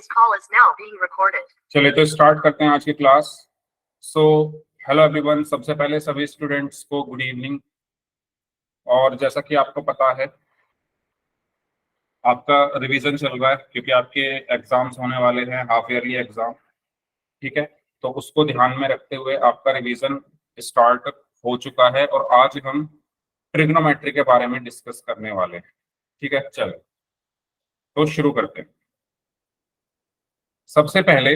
This call is now being recorded. चलिए तो start करते हैं आज की क्लास। सो हेलो एवरीवन, सबसे पहले सभी स्टूडेंट्स को गुड इवनिंग। और जैसा कि आपको पता है आपका रिवीजन चल रहा है क्योंकि आपके एग्जाम्स होने वाले हैं, हाफ ईयरली एग्जाम। ठीक है, तो उसको ध्यान में रखते हुए आपका रिवीजन स्टार्ट हो चुका है और आज हम ट्रिग्नोमेट्री के बारे में डिस्कस करने वाले हैं। ठीक है, चलो तो शुरू करते हैं। सबसे पहले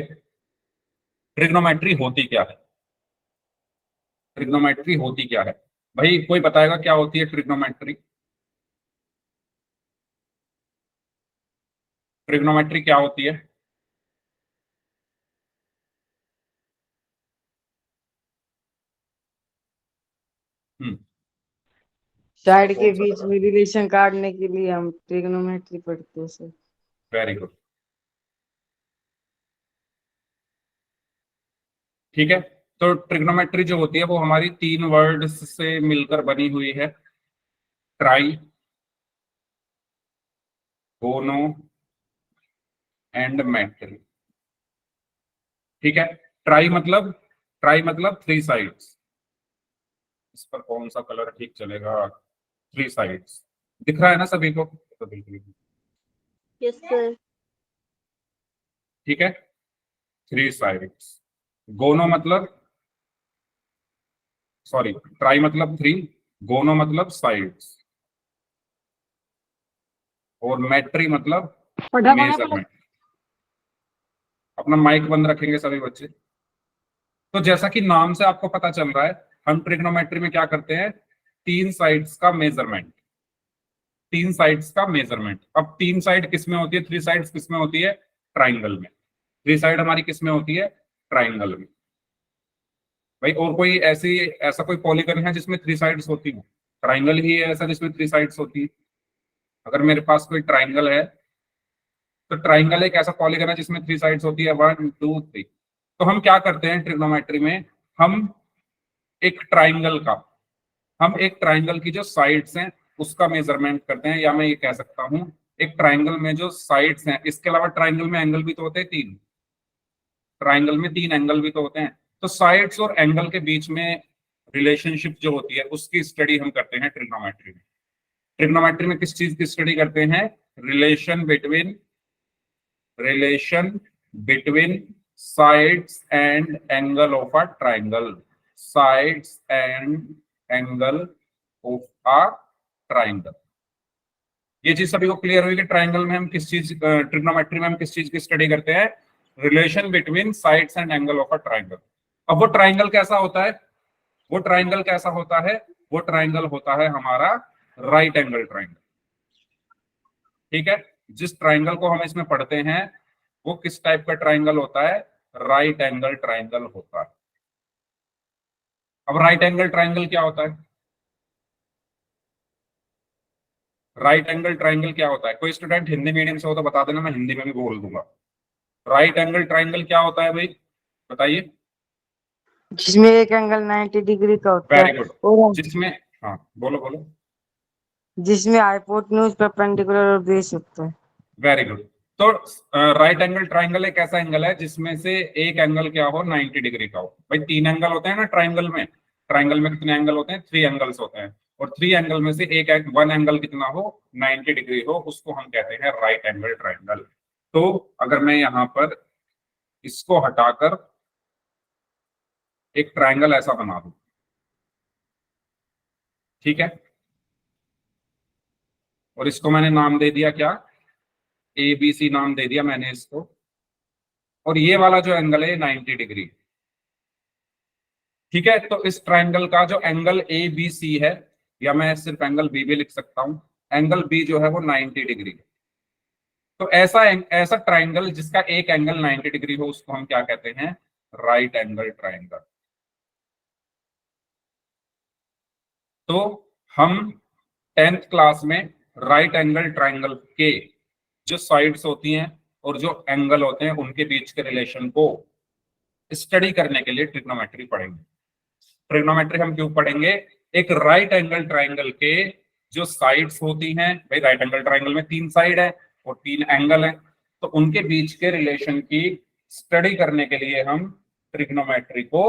ट्रिग्नोमेट्री होती क्या है? ट्रिग्नोमेट्री होती क्या है भाई, कोई बताएगा क्या होती है ट्रिग्नोमेट्री? ट्रिग्नोमेट्री क्या होती है? साइड के बीच में रिलेशन काटने के लिए हम ट्रिग्नोमेट्री पढ़ते हैं सर। Very good. ठीक है, तो ट्रिग्नोमेट्री जो होती है वो हमारी तीन वर्ड्स से मिलकर बनी हुई है। ट्राई, गोनो एंड मेट्री। ठीक है, ट्राई मतलब थ्री साइड्स। इस पर कौन सा कलर ठीक चलेगा? थ्री साइड्स दिख रहा है ना सभी को? तो बिल्कुल यस सर। ठीक है, थ्री साइड्स। गोनो मतलब सॉरी, ट्राई मतलब थ्री, गोनो मतलब साइड्स, और मेट्री मतलब मेजरमेंट। अपना माइक बंद रखेंगे सभी बच्चे। तो जैसा कि नाम से आपको पता चल रहा है, हम ट्रिग्नोमेट्री में क्या करते हैं? तीन साइड्स का मेजरमेंट। तीन साइड्स का मेजरमेंट। अब तीन साइड किस में होती है? थ्री साइड्स किस में होती है? ट्राइंगल में। थ्री साइड हमारी किस में होती है? ट्राइंगल में। भाई और कोई ऐसा कोई पॉलीगन है जिसमें थ्री साइड्स होती है? ट्राइंगल ही है ऐसा जिसमें थ्री साइड्स होती है। अगर मेरे पास कोई ट्राइंगल है तो ट्राइंगल एक ऐसा पॉलीगन है जिसमें थ्री साइड्स होती है, 1 2 3। तो हम क्या करते हैं ट्रिग्नोमेट्री में? हम एक ट्राइंगल की जो साइड्स हैं उसका मेजरमेंट करते हैं, या मैं ये कह सकता हूं एक ट्राइंगल में जो साइड्स हैं, इसके अलावा ट्राइंगल में एंगल भी तो होते हैं तीन। ट्राइंगल में तीन एंगल भी तो होते हैं। तो साइड्स और एंगल के बीच में रिलेशनशिप जो होती है उसकी स्टडी हम करते हैं ट्रिग्नोमेट्री में। ट्रिग्नोमेट्री में किस चीज की स्टडी करते हैं? Relation between sides and angle of a triangle. Sides and angle of a triangle. ये चीज सभी को क्लियर हुई कि ट्राइंगल में हम किस चीज, ट्रिग्नोमेट्री में हम किस चीज की स्टडी करते हैं? Relation between sides and angle of a triangle. अब वो ट्राइंगल कैसा होता है? वो ट्राइंगल होता है हमारा राइट एंगल ट्राइंगल। ठीक है, जिस ट्राइंगल को हम इसमें पढ़ते हैं वो किस टाइप का ट्राइंगल होता है? राइट एंगल ट्राइंगल होता है। अब राइट एंगल ट्राइंगल क्या होता है? राइट एंगल ट्राइंगल क्या होता है? कोई स्टूडेंट हिंदी मीडियम से हो तो बता देना, मैं हिंदी में भी बोल दूंगा। राइट एंगल ट्राइंगल क्या होता है भाई, बताइए। जिसमें एक एंगल 90 डिग्री का होता है। Very good. और जिसमें, हाँ बोलो। जिसमें हाइपोटेन्यूज परपेंडिकुलर और बेस होता है। Very good. तो राइट एंगल ट्राइंगल एक ऐसा एंगल है जिसमें से एक एंगल क्या हो? 90 डिग्री का हो। भाई तीन एंगल होते हैं ना ट्राइंगल में। ट्राइंगल में कितने एंगल होते हैं? थ्री एंगल्स होते हैं, और थ्री एंगल में से वन एंगल कितना हो? 90 डिग्री हो, उसको हम कहते हैं राइट एंगल ट्राइंगल। तो अगर मैं यहां पर इसको हटाकर एक ट्राइंगल ऐसा बना दूं, ठीक है, और इसको मैंने नाम दे दिया क्या? ABC नाम दे दिया मैंने इसको। और ये वाला जो एंगल है 90 डिग्री। ठीक है, तो इस ट्राइंगल का जो एंगल ABC है, या मैं सिर्फ एंगल B भी लिख सकता हूं, एंगल B जो है वो 90 डिग्री है। तो ऐसा ट्राइंगल जिसका एक एंगल 90 डिग्री हो उसको हम क्या कहते हैं? Right angle triangle. तो हम 10th क्लास में राइट एंगल ट्राइंगल के जो साइड्स होती हैं और जो एंगल होते हैं उनके बीच के रिलेशन को स्टडी करने के लिए ट्रिग्नोमेट्री पढ़ेंगे। ट्रिग्नोमेट्री हम क्यों पढ़ेंगे? एक राइट एंगल ट्राइंगल के जो साइड्स होती हैं, भाई राइट एंगल ट्राइंगल में तीन साइड है और तीन एंगल है, तो उनके बीच के रिलेशन की स्टडी करने के लिए हम ट्रिग्नोमेट्री को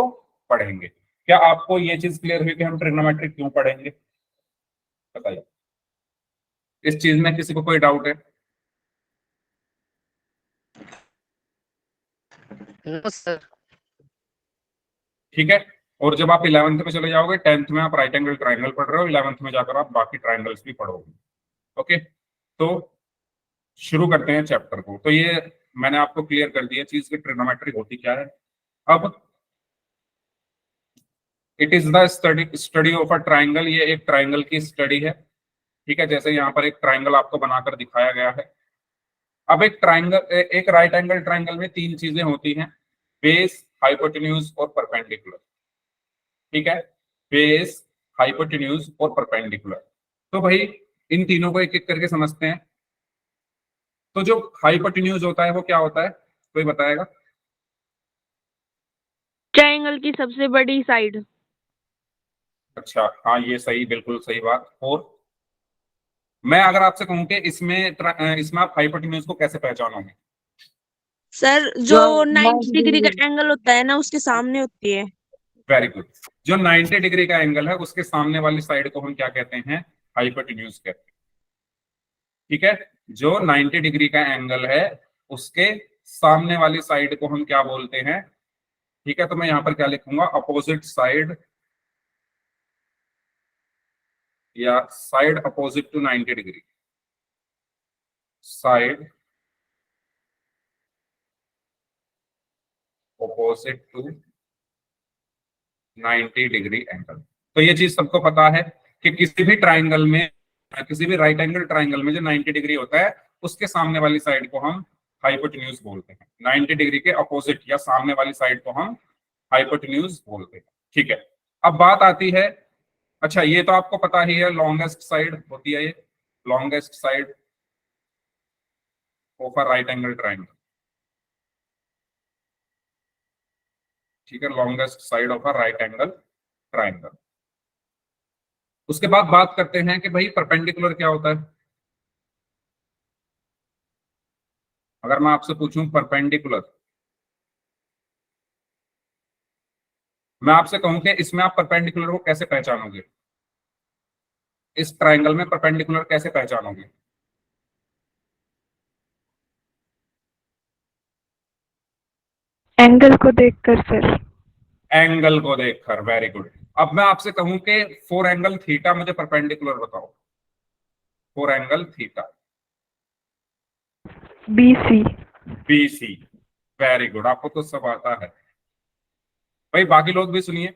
पढ़ेंगे। क्या आपको ये चीज क्लियर हुई कि हम ट्रिग्नोमेट्री क्यों पढ़ेंगे? बताइए, इस चीज में किसी को कोई डाउट है? No sir. ठीक है। और जब आप 11th में चले जाओगे, 10th में आप राइट एंगल ट्राइंगल पढ़ रहे हो, 11th में जाकर आप बाकी ट्राइंगल्स भी पढ़ोगे। ओके, तो शुरू करते हैं चैप्टर को। तो ये मैंने आपको क्लियर कर दिया चीज की ट्रिग्नोमेट्री होती क्या है। अब it is the study of a triangle, ये एक ट्राइंगल की स्टडी है। ठीक है, जैसे यहाँ पर एक ट्राइंगल आपको बनाकर दिखाया गया है। अब एक ट्राइंगल, एक राइट एंगल ट्राइंगल में तीन चीजें होती हैं, बेस, हाइपोटेन्यूज और परपेंडिकुलर। ठीक है, बेस, हाइपोटेन्यूज और परपेंडिकुलर। तो भाई इन तीनों को एक एक करके समझते हैं। तो जो हाइपोटेन्यूज होता है वो क्या होता है, कोई बताएगा? ट्रायंगल की सबसे बड़ी साइड। अच्छा, हाँ ये सही, बिल्कुल सही बात। और मैं अगर आपसे कहूं कि इसमें आप हाइपोटेन्यूज को कैसे पहचानोगे? सर जो 90 डिग्री का एंगल होता है ना, उसके सामने होती है। Very good. जो 90 डिग्री का एंगल है उसके सामने वाली साइड को हम क्या कहते हैं? हाइपोटेन्यूज कहते हैं। ठीक है, जो 90 डिग्री का एंगल है उसके सामने वाली साइड को हम क्या बोलते हैं? ठीक है, तो मैं यहां पर क्या लिखूंगा? अपोजिट साइड, या side opposite to 90 degree, side opposite to 90 degree angle. तो ये चीज सबको पता है कि किसी भी ट्राइंगल में, किसी भी राइट एंगल ट्राइंगल में जो 90 डिग्री होता है उसके सामने वाली साइड को हम हाइपोटेन्यूज बोलते हैं। 90 डिग्री के अपोजिट या सामने वाली साइड को हम हाइपोटेन्यूज बोलते हैं। ठीक है, अब बात आती है, अच्छा ये तो आपको पता ही है, लॉन्गेस्ट साइड होती है ये, longest side of a right angle triangle. ठीक है, longest side of a right angle triangle. उसके बाद बात करते हैं कि भाई परपेंडिकुलर क्या होता है। अगर मैं आपसे पूछूं परपेंडिकुलर, मैं आपसे कहूं कि इसमें आप परपेंडिकुलर को कैसे पहचानोगे, इस ट्राइंगल में परपेंडिकुलर कैसे पहचानोगे? एंगल को देखकर सर। एंगल को देखकर, वेरी गुड। अब मैं आपसे कहूं कि फोर एंगल थीटा मुझे परपेंडिकुलर बताओ, four angle theta. BC। BC, very good, आपको तो सब आता है। भाई बाकी लोग भी सुनिए,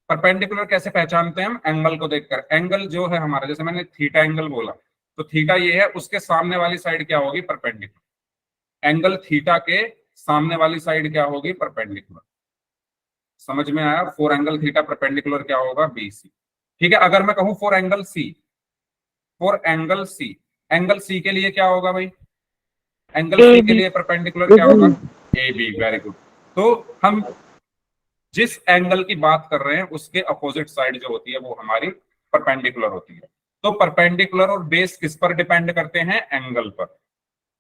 परपेंडिकुलर कैसे पहचानते हैं हम? एंगल को देखकर। एंगल जो है हमारा, जैसे मैंने थीटा एंगल बोला, तो थीटा ये है, उसके सामने वाली साइड क्या होगी? परपेंडिकुलर। एंगल थीटा के सामने वाली साइड क्या होगी? परपेंडिकुलर। समझ में आया? फोर एंगल थीटा परपेंडिकुलर क्या होगा? बीसी। ठीक है, अगर मैं कहूं for angle C, for angle C, angle C के लिए क्या होगा भाई? एंगल सी के AB। लिए परपेंडिकुलर क्या होगा? A B, very good. तो हम जिस एंगल की बात कर रहे हैं उसके अपोजिट साइड जो होती है वो हमारी परपेंडिकुलर होती है। तो परपेंडिकुलर और बेस किस पर डिपेंड करते हैं? एंगल पर।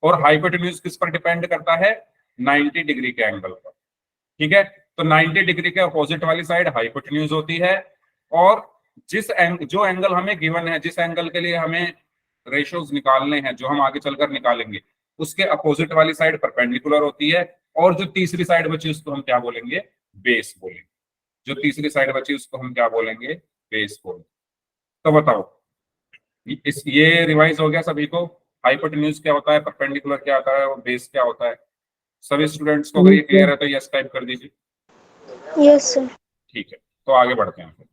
और हाइपोटेन्यूज किस पर डिपेंड करता है? 90 डिग्री के एंगल पर। ठीक है, तो 90 डिग्री के अपोजिट वाली साइड हाइपोटेन्यूज होती है। और जो एंगल हमें गिवन है, जिस एंगल के लिए हमें रेशियोज निकालने हैं, जो हम आगे चलकर निकालेंगे, उसके अपोजिट वाली साइड परपेंडिकुलर होती है। और जो तीसरी साइड बची उसको हम क्या बोलेंगे? बेस बोलेंगे। जो तीसरी साइड बची उसको हम क्या बोलेंगे? बेस बोलेंगे। तो बताओ, ये रिवाइज हो गया सभी को? हाइपोटेन्यूज क्या होता है, परपेंडिकुलर क्या होता है और बेस क्या होता है? सभी स्टूडेंट्स को अगर ये क्लियर है तो यस टाइप कर दीजिए। Yes sir. ठीक है, तो आगे बढ़ते हैं।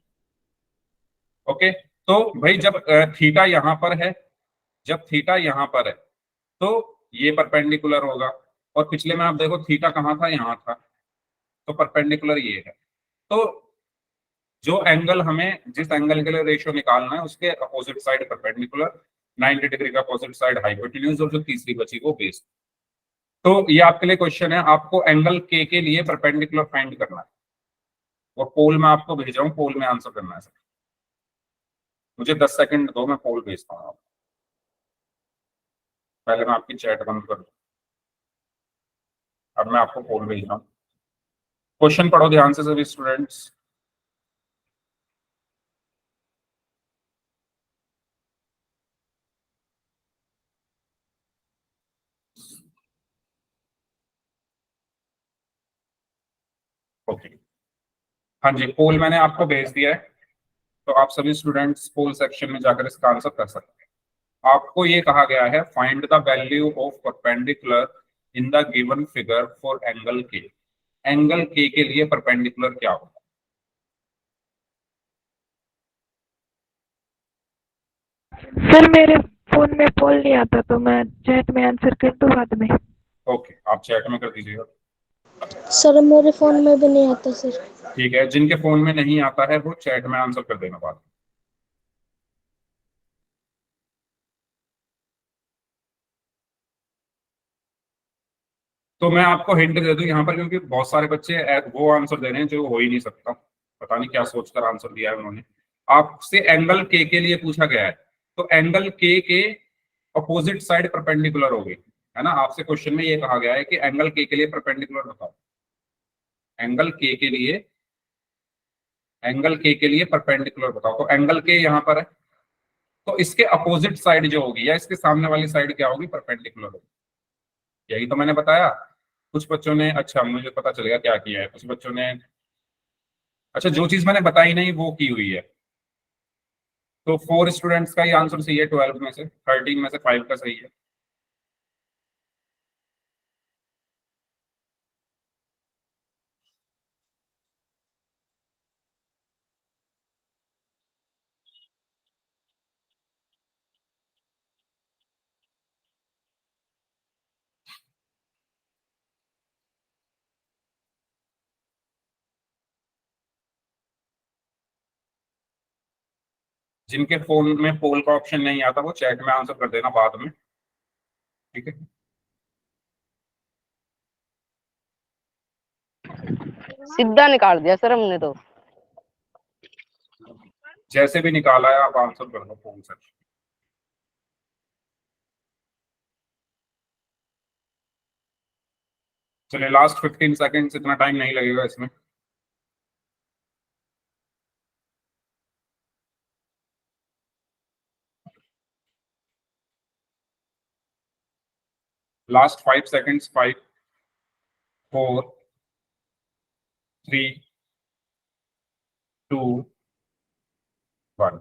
ओके, तो भाई जब थीटा यहां पर है, जब थीटा यहां पर है तो ये परपेंडिकुलर होगा। और पिछले में आप देखो थीटा कहाँ था? यहाँ था। तो परपेंडिकुलर ये है। तो जो एंगल हमें, जिस एंगल के लिए रेशियो निकालना है उसके अपोजिट साइड परपेंडिकुलर, 90 डिग्री का अपोजिट साइड हाइपोटेन्यूज, और जो तीसरी बची वो बेस। तो ये आपके लिए क्वेश्चन है, आपको एंगल के लिए परपेंडिकुलर फाइंड करना है। और पोल में आपको भेज रहा हूँ, पोल में आंसर करना है सर। मुझे 10 सेकंड दो, मैं पोल भेजता हूँ आपको। पहले मैं आपकी चैट बंद कर दूं। अब मैं आपको पोल भेज रहा हूँ। क्वेश्चन पढ़ो ध्यान से सभी स्टूडेंट्स। ओके, हाँ जी, पोल मैंने आपको भेज दिया है, तो आप सभी स्टूडेंट्स पोल सेक्शन में जाकर इसका आंसर कर सकते हैं। आपको ये कहा गया है find the value of perpendicular in the given figure for angle के। एंगल के लिए परपेंडिकुलर क्या होगा? सर मेरे फोन में पोल नहीं आता, तो मैं चैट में आंसर कर दूं बाद में। ओके, आप चैट में कर दीजिएगा। सर मेरे फोन में भी नहीं आता सर। ठीक है, जिनके फोन में नहीं आता है वो चैट में आंसर कर देना बाद में। तो मैं आपको हिंट दे दूं यहाँ पर, क्योंकि बहुत सारे बच्चे वो आंसर दे रहे हैं जो हो ही नहीं सकता, पता नहीं क्या सोचकर आंसर दिया है उन्होंने। आपसे एंगल के लिए पूछा गया है, तो एंगल के अपोजिट साइड परपेंडिकुलर होगी, है ना। आपसे क्वेश्चन में ये कहा गया है कि एंगल के लिए परपेंडिकुलर बताओ। एंगल के लिए, एंगल के लिए परपेंडिकुलर बताओ। तो एंगल के यहाँ पर है, तो इसके अपोजिट साइड जो होगी या इसके सामने वाली साइड क्या होगी? परपेंडिकुलर होगी। यही तो मैंने बताया। कुछ बच्चों ने, अच्छा मुझे पता चलेगा क्या किया है, कुछ बच्चों ने, अच्छा जो चीज मैंने बताई नहीं वो की हुई है। तो 4 स्टूडेंट्स का ही आंसर सही है, 12 में से 13 में से 5 का सही है। जिनके फोन में पोल का ऑप्शन नहीं आता वो चैट में आंसर कर देना बाद में, ठीक है। सीधा निकाल दिया सर हमने तो। जैसे भी निकाला है आप आंसर कर दो पोल सेक्शन। चलिए लास्ट 15 सेकंड्स, इतना टाइम नहीं लगेगा इसमें। Last 5 seconds, 5 4 3 2 1।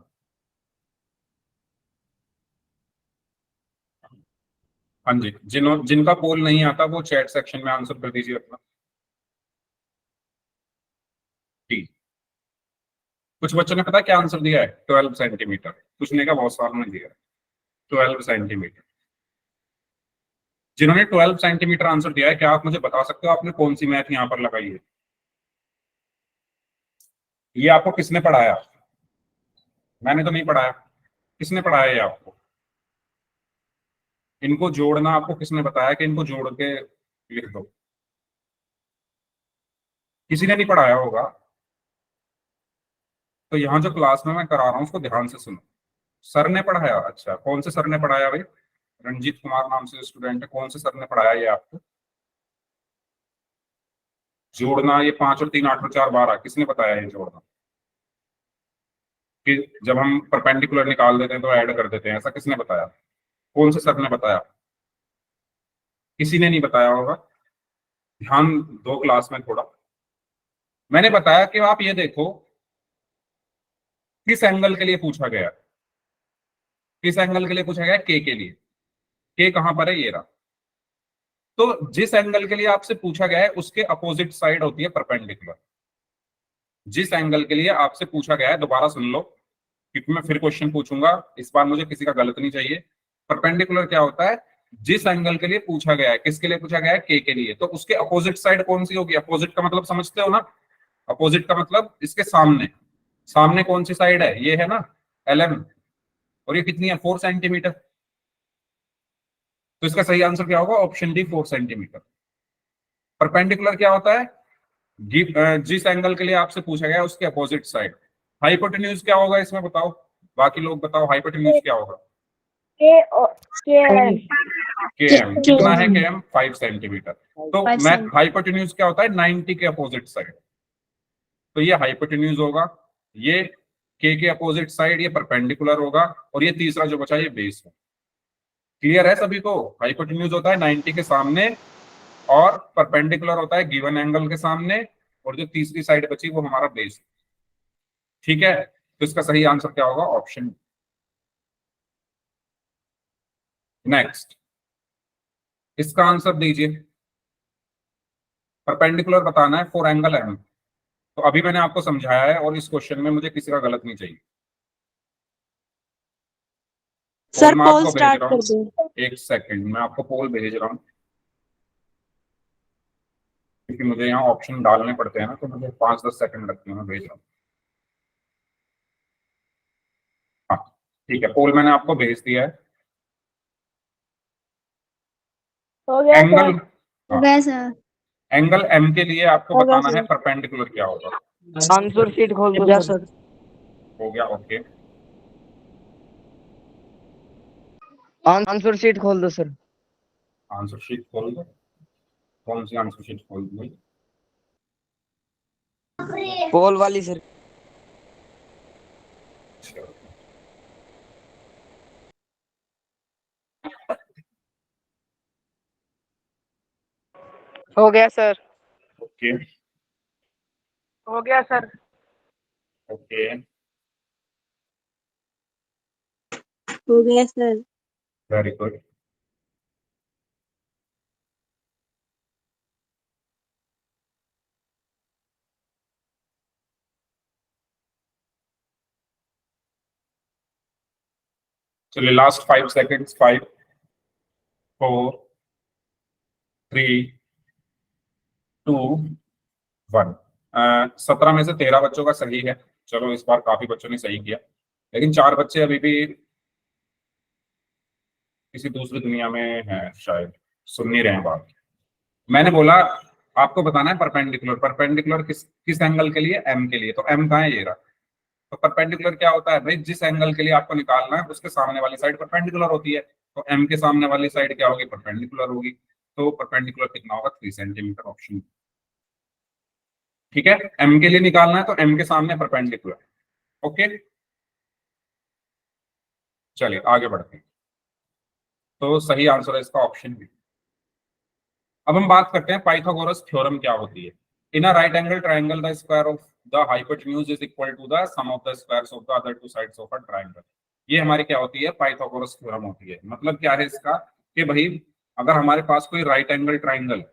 हाँ जी, जिनका पोल नहीं आता वो चैट सेक्शन में आंसर कर दीजिए अपना। ठीक, कुछ बच्चों ने पता है क्या आंसर दिया है? 12 सेंटीमीटर। कुछ ने कहा बहुत सालों ने दिया है 12 सेंटीमीटर। जिन्होंने 12 सेंटीमीटर आंसर दिया है, क्या आप मुझे बता सकते हो आपने कौन सी मैथ यहाँ पर लगाई है? ये आपको किसने पढ़ाया? मैंने तो नहीं पढ़ाया, किसने पढ़ाया ये आपको? इनको जोड़ना आपको किसने बताया कि इनको जोड़ के लिख दो? किसी ने नहीं पढ़ाया होगा। तो यहाँ जो क्लास में मैं करा रहा हूँ उसको ध्यान से सुनो। सर ने पढ़ाया? अच्छा, कौन से सर ने पढ़ाया भाई? रंजीत कुमार नाम से स्टूडेंट है, कौन से सर ने पढ़ाया ये आपको? जोड़ना, ये 5 और 3 8 और 4 12, किसने बताया ये जोड़ना? कि जब हम परपेंडिकुलर निकाल देते हैं तो ऐड कर देते हैं, ऐसा किसने बताया? कौन से सर ने बताया? किसी ने नहीं बताया होगा। ध्यान दो क्लास में थोड़ा। मैंने बताया कि आप ये देखो किस एंगल के लिए पूछा गया, किस एंगल के लिए पूछा गया? के लिए। के कहां पर है? ये रहा। तो जिस एंगल के लिए आपसे पूछा गया है उसके अपोजिट साइड होती है परपेंडिकुलर। जिस एंगल के लिए आपसे पूछा गया है, दोबारा सुन लो क्योंकि मैं फिर क्वेश्चन पूछूंगा, इस बार मुझे किसी का गलत नहीं चाहिए। परपेंडिकुलर क्या होता है? जिस एंगल के लिए पूछा गया है, किसके लिए पूछा गया है? के लिए, तो उसके अपोजिट साइड कौन सी होगी? अपोजिट का मतलब समझते हो ना? अपोजिट का मतलब इसके सामने। सामने कौन सी साइड है? ये है ना LM, और ये कितनी है? 4 सेंटीमीटर। तो इसका सही आंसर क्या होगा? Option D, 4 centimetre. परपेंडिकुलर क्या होता है? जिस एंगल के लिए आपसे पूछा गया है उसके अपोजिट साइड। हाइपोटेन्यूज क्या होगा इसमें बताओ? बाकी लोग बताओ हाइपोटेन्यूज क्या होगा? km कितना है km 5 सेंटीमीटर। तो मैं हाइपोटेन्यूज क्या होता है 90 के अपोजिट साइड, तो ये हाइपोटेन्यूज होगा, ये के अपोजिट साइड ये परपेंडिकुलर होगा, और ये तीसरा जो बचा ये बेस है। क्लियर है सभी को? हाइपोटेन्यूज होता है 90 के सामने और परपेंडिकुलर होता है गिवन एंगल के सामने, और जो तीसरी साइड बची वो हमारा बेस। ठीक है, तो इसका सही आंसर क्या होगा? ऑप्शन। नेक्स्ट, इसका आंसर दीजिए। परपेंडिकुलर बताना है फॉर एंगल एम। तो अभी मैंने आपको समझाया है और इस क्वेश्चन में मुझे किसी का गलत नहीं चाहिए। सर मैं पोल आपको भेज स्टार्ट रहा कर हूँ, दो। एक सेकंड, मैं आपको पोल भेज रहा हूँ, क्योंकि मुझे यहाँ ऑप्शन डालने पड़ते हैं ना, तो मुझे 5-10 सेकंड लगते हैं। मैं भेज रहा हूँ। हाँ ठीक है, पोल मैंने आपको भेज दिया है। हो गया एंगल, हो गया सर। एंगल एम के लिए आपको हो गया बताना है सर। परपेंडिकुलर क्या होगा। आंसर शीट खोल दो सर। हो गया, ओके। आंसर शीट खोल दो सर। आंसर शीट खोल दो। कौन सी आंसर शीट खोल दो? पोल वाली सर। हो गया सर। ओके हो गया सर। ओके, हो गया सर। Very good. चलिए लास्ट 5 सेकेंड्स, 5 4 3 2 1। 17 में से 13 बच्चों का सही है। चलो इस बार काफी बच्चों ने सही किया, लेकिन 4 बच्चे अभी भी किसी दूसरी दुनिया में हैं, शायद सुन नहीं रहे हैं बात। मैंने बोला आपको बताना है परपेंडिकुलर। परपेंडिकुलर किस किस एंगल के लिए? एम के लिए। तो एम कहाँ है? ये रहा। तो परपेंडिकुलर क्या होता है भाई? जिस एंगल के लिए आपको निकालना है उसके सामने वाली साइड परपेंडिकुलर होती है। तो एम के सामने वाली साइड क्या होगी? परपेंडिकुलर होगी। तो परपेंडिकुलर कितना होगा? 3 सेंटीमीटर, ऑप्शन। ठीक है, एम के लिए निकालना है तो एम के सामने परपेंडिकुलर। ओके, चलिए आगे बढ़ते हैं। तो सही आंसर है इसका ऑप्शन बी। अब हम बात करते हैं पाइथागोरस थ्योरम क्या होती है। In a right angle triangle the square of the hypotenuse is equal to the sum of the squares of the other two sides of a triangle. ये हमारी क्या होती है? पाइथागोरस थ्योरम होती है। मतलब क्या है इसका? कि भाई अगर हमारे पास कोई राइट एंगल ट्राइंगल,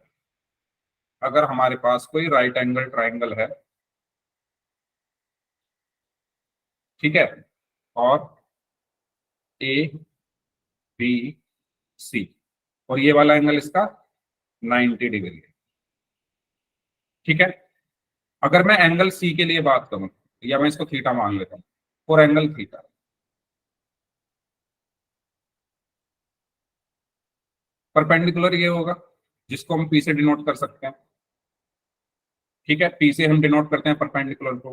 अगर हमारे पास कोई राइट एंगल ट्राइंगल है, ठीक है, और ए बी सी, और ये वाला एंगल इसका 90 डिग्री है। ठीक है, अगर मैं एंगल सी के लिए बात करूं, या मैं इसको थीटा मान लेता हूं, और एंगल थीटा, परपेंडिकुलर ये होगा जिसको हम पी से डिनोट कर सकते हैं। ठीक है, पी से हम डिनोट करते हैं परपेंडिकुलर को।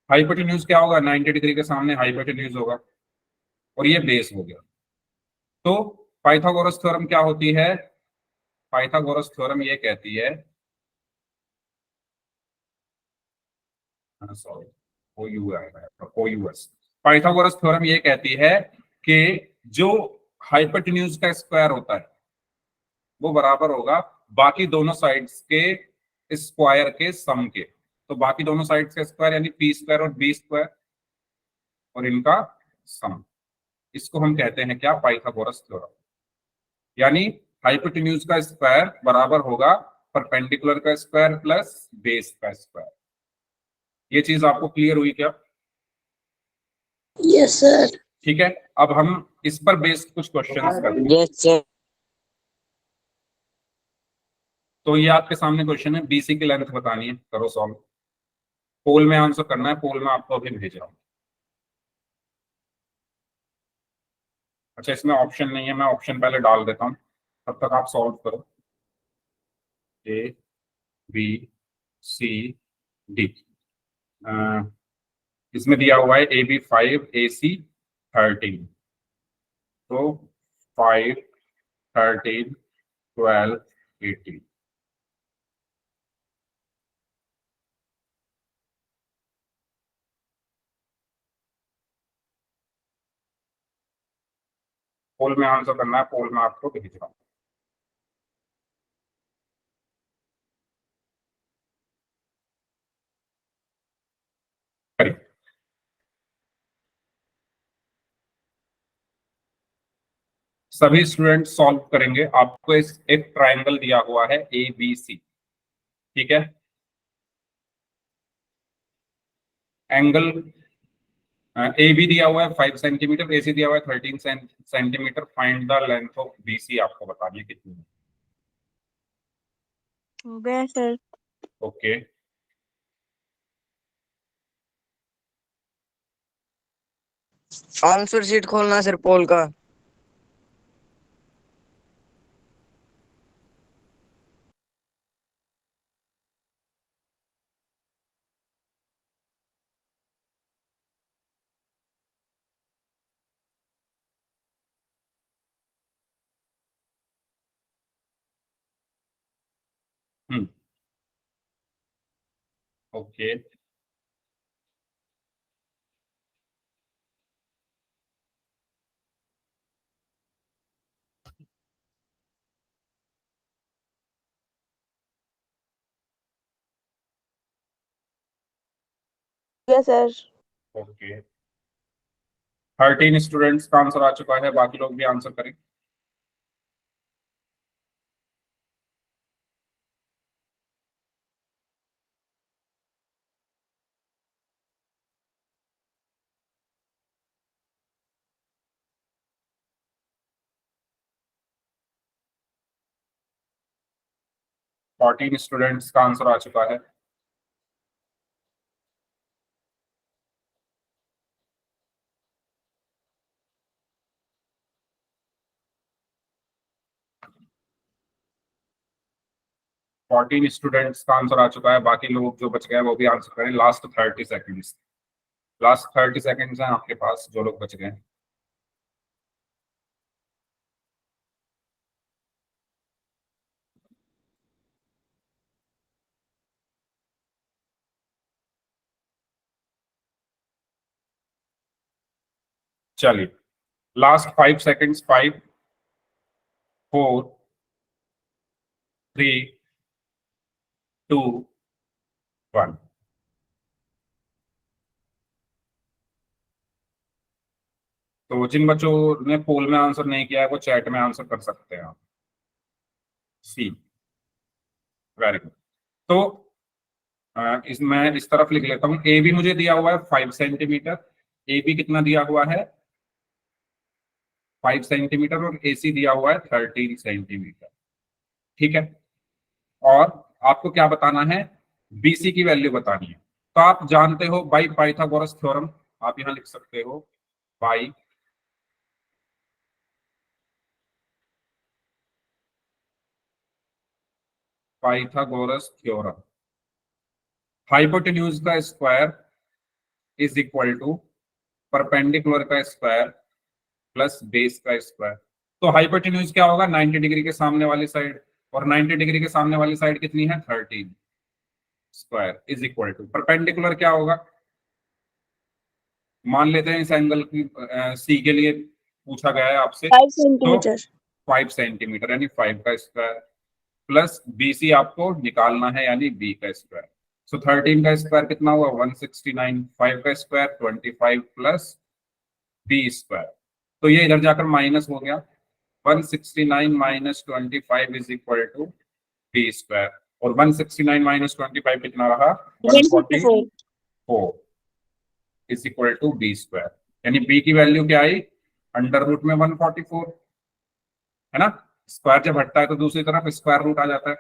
हाइपोटेन्यूज क्या होगा? 90 डिग्री के सामने हाइपोटेन्यूज होगा, और ये बेस हो गया। तो पाइथागोरस थ्योरम क्या होती है? पाइथागोरस थ्योरम ये कहती है, सॉरी, पाइथागोरस थ्योरम ये कहती है कि जो हाइपोटेन्यूज का स्क्वायर होता है वो बराबर होगा बाकी दोनों साइड्स के स्क्वायर के सम के। तो बाकी दोनों साइड्स का स्क्वायर यानी पी स्क्वायर और बी स्क्वायर, और इनका सम, इसको हम कहते हैं क्या? Pythagoras theorem. यानी हाइपोटेन्यूज का स्क्वायर बराबर होगा परपेंडिकुलर का स्क्वायर प्लस बेस का स्क्वायर। ये चीज आपको क्लियर हुई क्या? Yes sir. ठीक है, अब हम इस पर बेस्ड कुछ क्वेश्चंस करते हैं। Yes sir. तो ये आपके सामने क्वेश्चन है, बीसी की लेंथ बतानी है, करो सॉल्व। पोल में आंसर करना है, पोल में आपको अभी भेज रहा हूं। अच्छा, इसमें ऑप्शन नहीं है, मैं ऑप्शन पहले डाल देता हूं, तब तक आप सॉल्व करो। ए बी सी डी, इसमें दिया हुआ है ए बी 5 ए सी 13। तो 5 13, 12, 18। पोल में आंसर करना है, पोल में आपको भेज रहा हूं। करिए। सभी स्टूडेंट सॉल्व करेंगे। आपको एक ट्रायंगल दिया हुआ है ABC, ठीक है। एंगल ए बी दिया हुआ है 5 सेंटीमीटर, AC दिया हुआ है 13 centimetre. Find the length of BC, आपको बतानी है कितनी है। हो गया सर। ओके, आंसर शीट खोलना सर पोल का। Okay, yes sir. Okay. 13 students का आंसर आ चुका है, बाकी लोग भी आंसर करें। फोर्टीन स्टूडेंट्स का आंसर आ चुका है। फोर्टीन स्टूडेंट्स का आंसर आ चुका है, बाकी लोग जो बच गए हैं वो भी आंसर करें। लास्ट 30 सेकेंड्स, लास्ट 30 सेकेंड्स हैं आपके पास, जो लोग बच गए हैं। चलिए, लास्ट 5 सेकेंड्स। 5, 4, 3, 2, 1। तो जिन बच्चों ने पोल में आंसर नहीं किया है वो चैट में आंसर कर सकते हैं आप। सी, वेरी गुड। तो मैं इस तरफ लिख लेता हूं। ए बी मुझे दिया हुआ है 5 सेंटीमीटर। ए बी कितना दिया हुआ है? 5 सेंटीमीटर। और AC दिया हुआ है 13 सेंटीमीटर, ठीक है। और आपको क्या बताना है? BC की वैल्यू बतानी है। तो आप जानते हो बाई पाइथागोरस थ्योरम, आप यहां लिख सकते हो बाई पाइथागोरस थ्योरम। हाइपोटेन्यूज का square is equal to perpendicular का स्क्वायर प्लस बेस का स्क्वायर। तो हाइपोटेन्यूज क्या होगा? 90 डिग्री के सामने वाली साइड, और 90 डिग्री के सामने वाली साइड कितनी है? 13 square is equal to perpendicular क्या होगा? मान लेते हैं इस एंगल की सी के लिए पूछा गया है आपसे, 5 तो सेंटीमीटर। 5 सेंटीमीटर यानी 5 का स्क्वायर प्लस BC आपको निकालना है यानी B का स्क्वायर। सो 13 का स्क्वायर कितना हुआ? 169। 5 का स्क्वायर 25 प्लस B स्क्वायर। तो ये इधर जाकर माइनस हो गया। 169 minus 25 is equal to B square. और 169 माइनस 25 कितना रहा? 154। 144 is equal to B square. यानी B की वैल्यू क्या आई? अंडर रूट में 144, है ना। स्क्वायर जब हटता है तो दूसरी तरफ स्क्वायर रूट आ जाता है।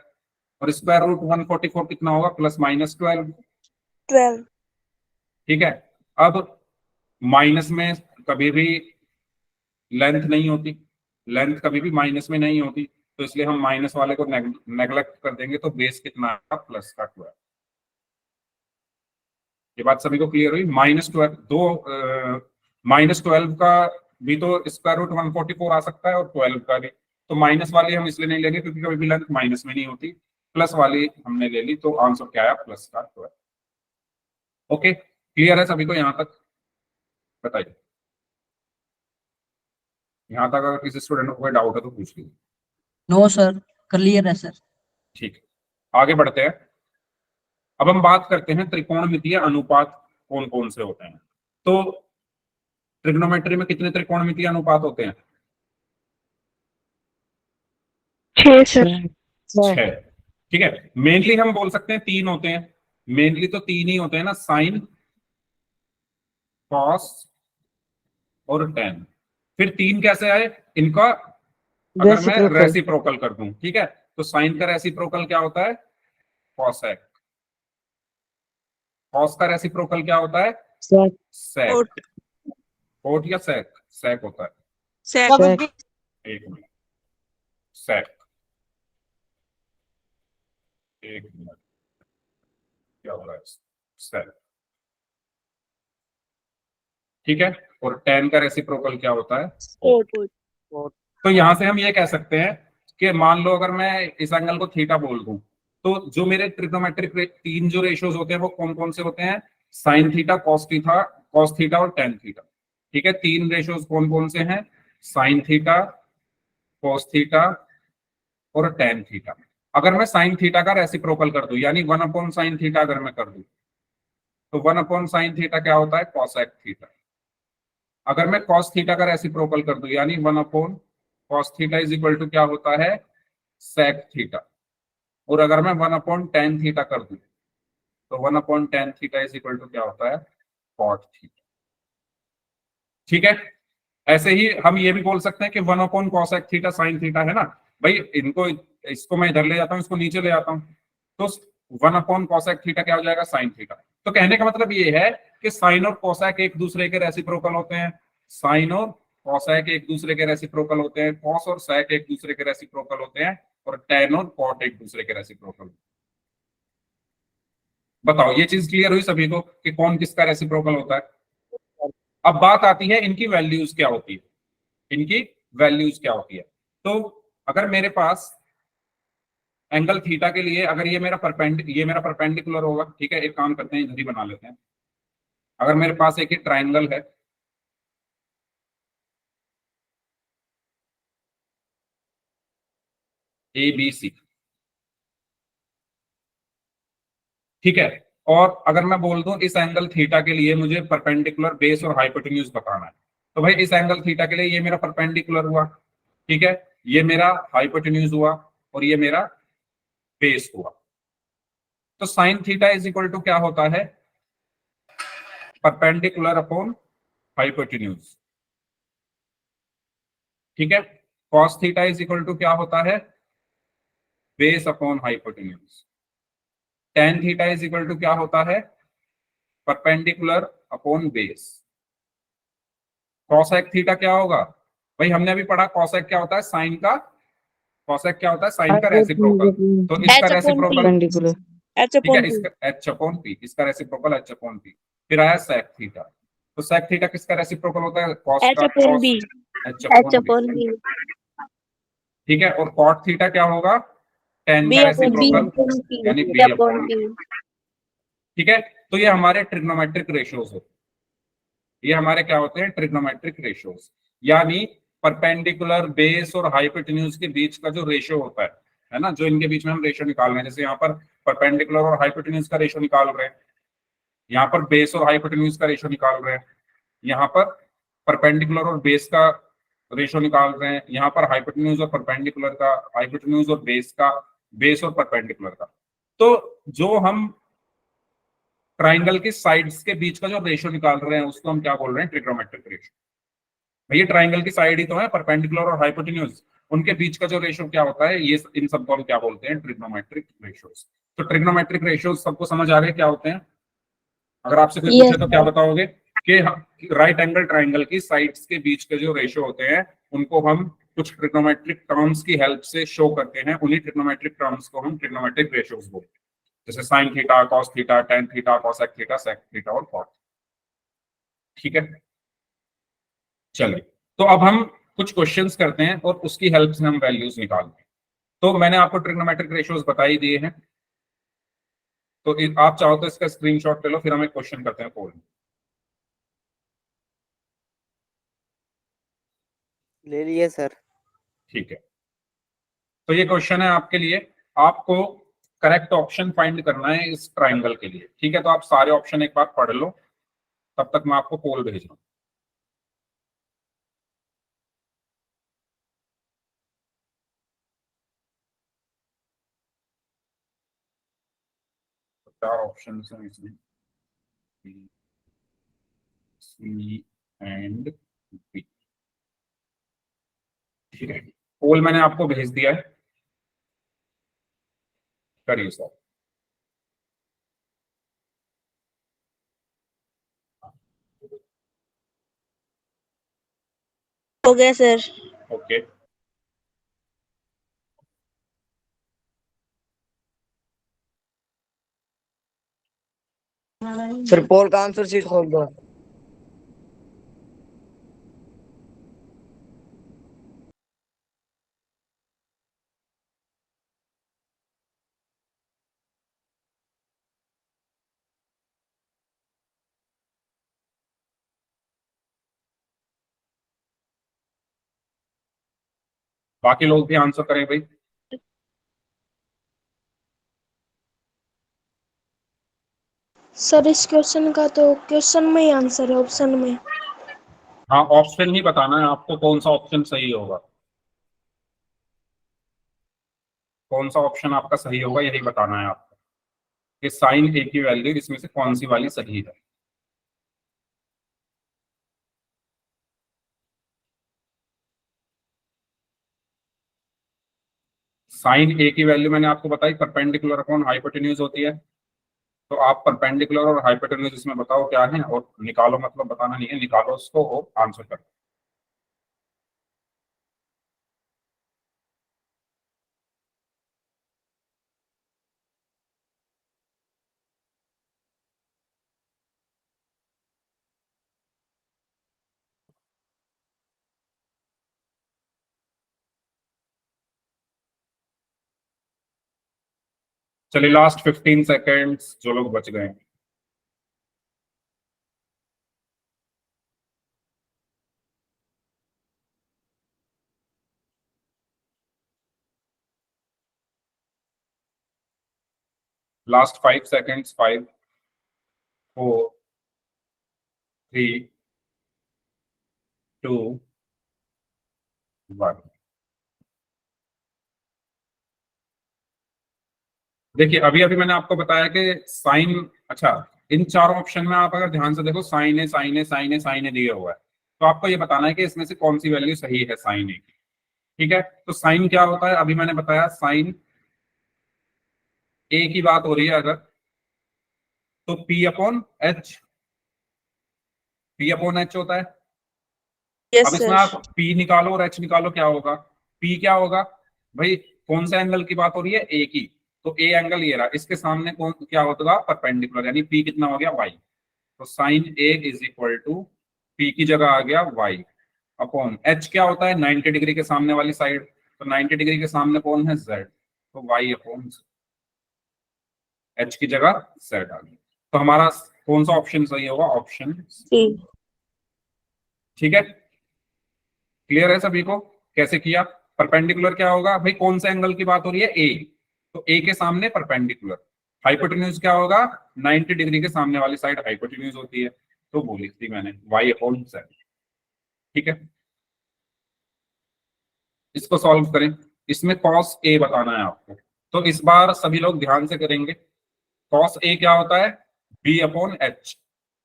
और स्क्वायर रूट 144 कितना होगा? Plus minus 12, 12। ठीक है। अब माइनस में कभी भी लेंथ नहीं होती, लेंथ कभी भी माइनस में नहीं होती, तो इसलिए हम माइनस वाले को नेग्लेक्ट कर देंगे। तो बेस कितना आएगा? प्लस का 12। ये बात सभी को क्लियर हुई? -12, -12 का भी तो स्क्वायर रूट 144 आ सकता है और 12 का भी। तो माइनस वाली हम इसलिए नहीं लेंगे क्योंकि कभी भी लेंथ माइनस में नहीं होती, प्लस वाली हमने ले ली, तो आंसर क्या आया, प्लस का 12। ओके, क्लियर है सभी को यहाँ तक? बताइए, यहाँ तक अगर किसी स्टूडेंट को कोई डाउट है तो पूछ लीजिए। नो सर, क्लियर है सर। ठीक है, आगे बढ़ते हैं। अब हम बात करते हैं त्रिकोणमितीय अनुपात कौन कौन से होते हैं। तो ट्रिग्नोमेट्री में कितने त्रिकोणमितीय अनुपात होते हैं? 6 सर। 6। ठीक है, मेनली हम बोल सकते हैं 3 होते हैं, मेनली तो 3 ही होते हैं ना, साइन, कॉस और टेन। फिर 3 कैसे आए इनका? अगर मैं Reciprocal. रेसिप्रोकल कर दूं, ठीक है, तो साइन का रेसिप्रोकल क्या होता है? कॉसेक। कॉस का रेसिप्रोकल क्या होता है? Sec. सेक। कोट कोट या सेक? सेक होता है। सेक Sec. एक मिनट, सेक, एक मिनट, क्या हो रहा है? सेक। ठीक है, और टेन का रेसिप्रोकल क्या होता है? कोट तो यहां से हम ये कह सकते हैं कि मान लो अगर मैं इस एंगल को थीटा बोल दूं, तो जो मेरे ट्रिग्नोमेट्रिक 3 जो रेशियोज होते हैं वो कौन कौन से होते हैं? साइन थीटा, कॉस थीटा और टेन थीटा। ठीक है, 3 रेशियोज कौन कौन से हैं? साइन थीटा, कॉस थीटा और टेन थीटा। अगर मैं साइन थीटा का रेसिप्रोकल कर दूं, यानी 1/sin थीटा अगर मैं कर दूं, तो 1/sin थीटा क्या होता है? Cosec theta. अगर मैं cos थीटा का रेसिप्रोकल कर दूं, यानी 1/cos theta is equal to क्या होता है? sec theta. और अगर मैं 1/tan थीटा कर दूं, तो 1/tan theta is equal to क्या होता है? cot theta. ठीक है, ऐसे ही हम ये भी बोल सकते हैं कि 1/cosec थीटा sin थीटा है ना भाई, इनको, इसको मैं इधर ले जाता हूं, इसको नीचे ले आता हूं, तो 1/cosec थीटा क्या हो जाएगा? sin theta. तो कहने का मतलब ये है कि साइन और कोसैक एक दूसरे के रेसिप्रोकल होते हैं, साइन और कोसैक एक दूसरे के रेसिप्रोकल होते हैं, कॉस और सैक एक दूसरे के रेसिप्रोकल होते हैं, और टेन और कॉट एक दूसरे के रेसिप्रोकल। बताओ, ये चीज क्लियर हुई सभी को कि कौन किसका रेसिप्रोकल होता है? अब बात आती है इनकी वैल्यूज क्या होती है। इनकी वैल्यूज क्या होती है? तो अगर मेरे पास एंगल थीटा के लिए, अगर ये मेरा परपेंडिकुलर होगा, ठीक है, एक काम करते हैं, इधर ही बना लेते हैं। अगर मेरे पास एक ट्राइंगल है, ABC, ठीक है, और अगर मैं बोल दूं इस एंगल थीटा के लिए मुझे परपेंडिकुलर बेस और हाइपोटेन्यूज बताना है, तो भाई इस एंगल थीटा के लिए ये मेरा परपेंडिकुलर हुआ, ठीक है, ये मेरा हाइपोटेन्यूज हुआ और ये मेरा बेस हुआ। तो sine theta is equal to क्या होता है? Perpendicular upon hypotenuse. ठीक है, cos theta is equal to क्या होता है? Base upon hypotenuse. Tan theta is equal to क्या होता है? Perpendicular upon base. Cosec theta क्या होगा? भाई हमने अभी पढ़ा कॉसेक क्या होता है? साइन का, कॉसेक क्या होता है? साइन का रेसिप्रोकल। तो इसका H upon reciprocal, Perpendicular. H ठीक है, upon P इसका एच अपॉन पी, इसका रेसिप्रोकल एच अपॉन पी। फिर आया सेक थीटा, तो सेक थीटा किसका रेसिप्रोकल होता है? कॉस H का, upon cos B H H upon upon B. B ठीक है, और कॉट थीटा क्या होगा? टेन B का upon B रेसिप्रोकल यानी B B upon upon. P ठीक है, तो ये हमारे ट्रिग्नोमेट्रिक रेशियोज होते हैं। ये हमारे क्या होते हैं? ट्रिग्नोमेट्रिक रेशियोज, यानी परपेंडिकुलर बेस और हाइपोटेन्यूज के बीच का जो रेशियो होता है ना, जो इनके बीच में हम रेशियो निकाल रहे हैं, जैसे यहाँ पर परपेंडिकुलर और हाइपोटेन्यूज का रेशियो निकाल रहे हैं, यहाँ पर बेस और हाइपोटेन्यूज का रेशियो निकाल रहे हैं, यहाँ पर परपेंडिकुलर और बेस का रेशियो निकाल रहे हैं, यहाँ पर हाइपोटेन्यूज और परपेंडिकुलर का, हाइपोटेन्यूज और बेस का, बेस और परपेंडिकुलर का। तो जो हम ट्राइंगल की साइड्स के बीच का जो रेशियो निकाल रहे हैं उसको हम क्या बोल रहे हैं? Trigonometric ratio. भैया ट्राइंगल की साइड ही तो है, परपेंडिकुलर और हाइपोटेन्यूज, उनके बीच का जो रेशियो क्या होता है, ये इन सबको हम क्या बोलते हैं? Trigonometric ratios. तो ट्रिग्नोमेट्रिक रेशियोज सबको समझ आ गए क्या होते हैं? अगर आपसे कोई Yes, पूछे तो क्या बताओगे? कि राइट एंगल ट्राइंगल की साइड्स के बीच के जो रेशियो होते हैं उनको हम कुछ ट्रिग्नोमेट्रिक टर्म्स की हेल्प से शो करते हैं, उन्हीं ट्रिग्नोमेट्रिक टर्म्स को हम ट्रिग्नोमेट्रिक रेशियोज बोलते हैं, जैसे sine theta, cos theta, tan theta, cosec theta, sec theta और कॉट। ठीक है, चलिए, तो अब हम कुछ क्वेश्चंस करते हैं और उसकी हेल्प से हम वैल्यूज निकालते हैं। तो मैंने आपको ट्रिग्नोमेट्रिक रेशियोज बता ही दिए हैं, तो आप चाहो तो इसका स्क्रीनशॉट ले लो, फिर हम एक क्वेश्चन करते हैं पोल में। ले लिए सर। ठीक है, तो ये क्वेश्चन है आपके लिए, आपको करेक्ट ऑप्शन फाइंड करना है इस ट्राइंगल के लिए। ठीक है, तो आप सारे ऑप्शन एक बार पढ़ लो, तब तक मैं आपको पोल भेज रहा हूं। तो 4 ऑप्शन हैं इसमें, सी एंड बी। ठीक है, पोल मैंने आपको भेज दिया है, करिए सर। हो गया सर। ओके, सर पोल का आंसर शीट खोल दो। बाकी लोग भी आंसर करें भाई। सर इस क्वेश्चन का तो क्वेश्चन में ही आंसर है, ऑप्शन में। हाँ, ऑप्शन ही बताना है आपको, कौन सा ऑप्शन सही होगा, कौन सा ऑप्शन आपका सही होगा यही बताना है आपको, कि साइन ए की वैल्यू इसमें से कौन सी वाली सही है। साइन ए की वैल्यू मैंने आपको बताई, परपेंडिकुलर अपॉन हाइपोटेन्यूज होती है। तो आप परपेंडिकुलर और हाइपोटेन्यूज इसमें बताओ क्या है, और निकालो, मतलब बताना नहीं है, निकालो उसको और आंसर करो। चलिए लास्ट 15 सेकेंड्स, जो लोग बच गए। Last 5 seconds, 5 4 3 2 1। देखिए अभी अभी मैंने आपको बताया कि साइन, अच्छा, इन चारों ऑप्शन में आप अगर ध्यान से देखो, साइन ए साइन ए साइन ए साइन ए दिया हुआ है, तो आपको ये बताना है कि इसमें से कौन सी वैल्यू सही है साइन ए की। ठीक है, तो साइन क्या होता है, अभी मैंने बताया, साइन ए की बात हो रही है अगर, तो P upon H, P upon H होता है। यस अब इसमें सर। आप पी निकालो और एच निकालो, क्या होगा, पी क्या होगा भाई, कौन सा एंगल की बात हो रही है, ए की, तो ए एंगल ये रहा, इसके सामने कौन क्या होगा, परपेंडिकुलर, यानी पी कितना हो गया, वाई। तो sine A is equal to P की जगह आ गया वाई अपॉन एच, क्या होता है 90 डिग्री के सामने वाली साइड, तो 90 डिग्री के सामने कौन है, जेड, तो वाई अपॉन एच की जगह जेड आ गया। तो हमारा कौन सा ऑप्शन सही होगा, ऑप्शन। जी। ठीक है, क्लियर है सभी को, कैसे किया। परपेंडिकुलर क्या होगा भाई, कौन से एंगल की बात हो रही है, ए, तो ए के सामने परपेंडिकुलर। हाइपोटेन्यूज क्या होगा, 90 डिग्री के सामने वाली साइड हाइपोटेन्यूज होती है, तो बोली थी मैंने वाई अपॉन जेड। ठीक है, इसको सॉल्व करें, इसमें कॉस ए बताना है आपको, तो इस बार सभी लोग ध्यान से करेंगे। कॉस ए क्या होता है, बी अपॉन एच।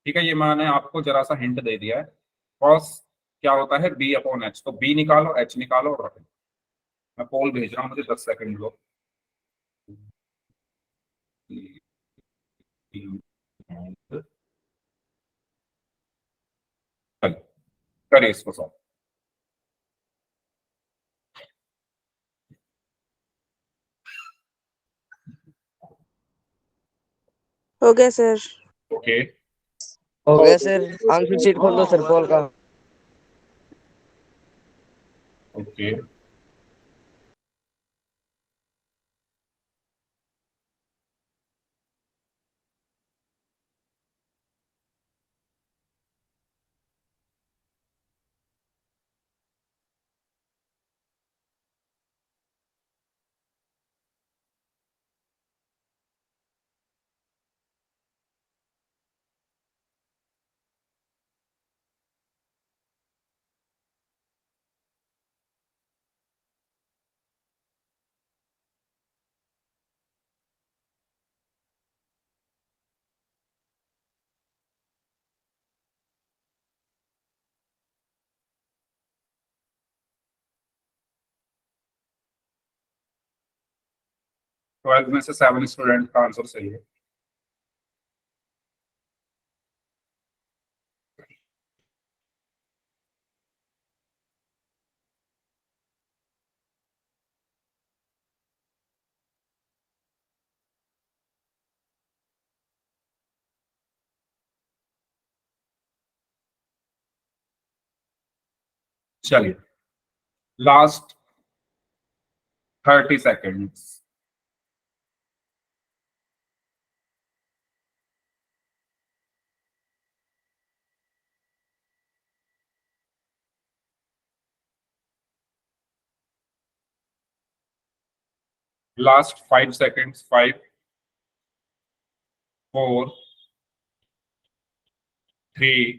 ठीक है, ये मैंने आपको जरा सा हिंट दे दिया है, कॉस क्या होता है, बी अपॉन एच, तो बी निकालो एच निकालो और रखो। मैं पोल भेज रहा हूँ, मुझे 10 सेकंड दो। चलिए, करिए इसको सॉल्व। हो गया सर। ओके, हो गया सर, आंसर शीट खोल दो सर पोल का। ओके, ट्वेल्व में से 7 स्टूडेंट का आंसर सही है। चलिए, लास्ट 30 सेकेंड्स। Last 5 seconds. 5, 4, 3,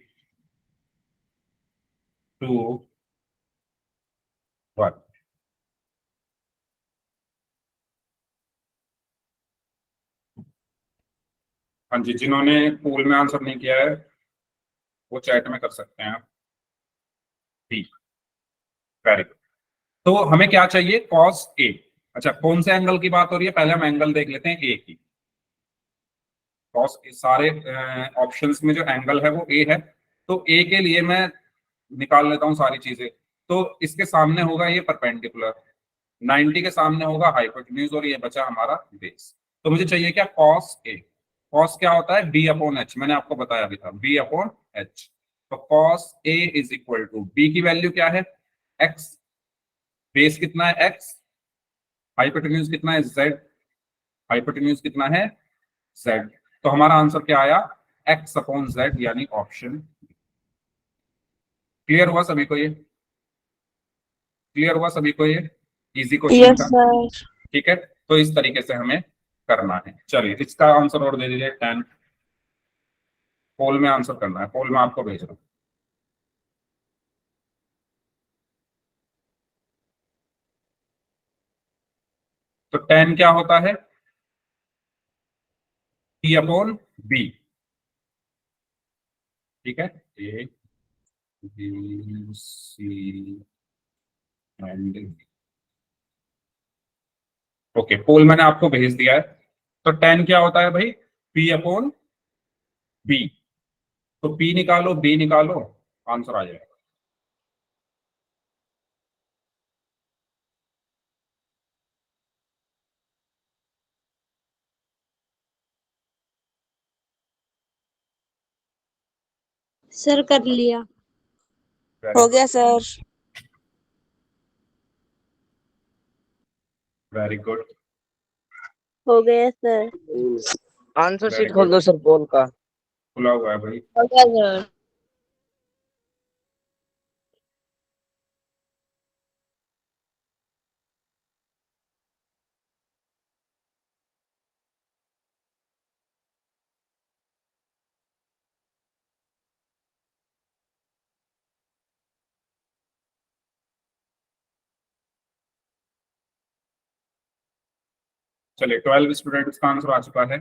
2, 1। हाँ जी, जिन्होंने पूल में आंसर नहीं किया है वो चैट में कर सकते हैं। ठीक, वेरी गुड। तो हमें क्या चाहिए? Cos A. अच्छा, कौन से एंगल की बात हो रही है? पहले हम एंगल देख लेते हैं ए की। कॉस, सारे ऑप्शंस में जो एंगल है वो ए है, तो ए के लिए मैं निकाल लेता हूं सारी चीजें। तो इसके सामने होगा ये परपेंडिकुलर, 90 के सामने होगा हाइपोटेन्यूज, और ये बचा हमारा बेस। तो मुझे चाहिए क्या? Cos A. कॉस क्या होता है? बी अपॉन एच, मैंने आपको बताया भी था, बी अपॉन एच। तो cos A is equal to, B की वैल्यू क्या है? एक्स, बेस कितना है? एक्स, हाइपोटेन्यूज कितना है? जेड, हाइपोटेन्यूज कितना है? जेड। तो हमारा आंसर क्या आया? एक्स अपॉन जेड, यानी ऑप्शन। क्लियर हुआ सभी को ये? क्लियर हुआ सभी को ये? इजी क्वेश्चन यस था। सर। ठीक है, तो इस तरीके से हमें करना है। चलिए, इसका आंसर और दे दीजिए। 10 पोल में आंसर करना है, पोल में आपको भेज रहा हूं। तो 10 क्या होता है? T upon B. ठीक है, A B C and, okay, poll मैंने आपको भेज दिया है। तो 10 क्या होता है भाई? P upon B. तो पी निकालो, बी निकालो, आंसर आ जाएगा। सर कर लिया। हो गया सर। वेरी गुड, हो गया सर। आंसर वेरी शीट खोल गुड। दो सर पोल का। खुला हुआ है भाई। हो गया सर। चलिए, 12 स्टूडेंट्स का आंसर आ चुका है।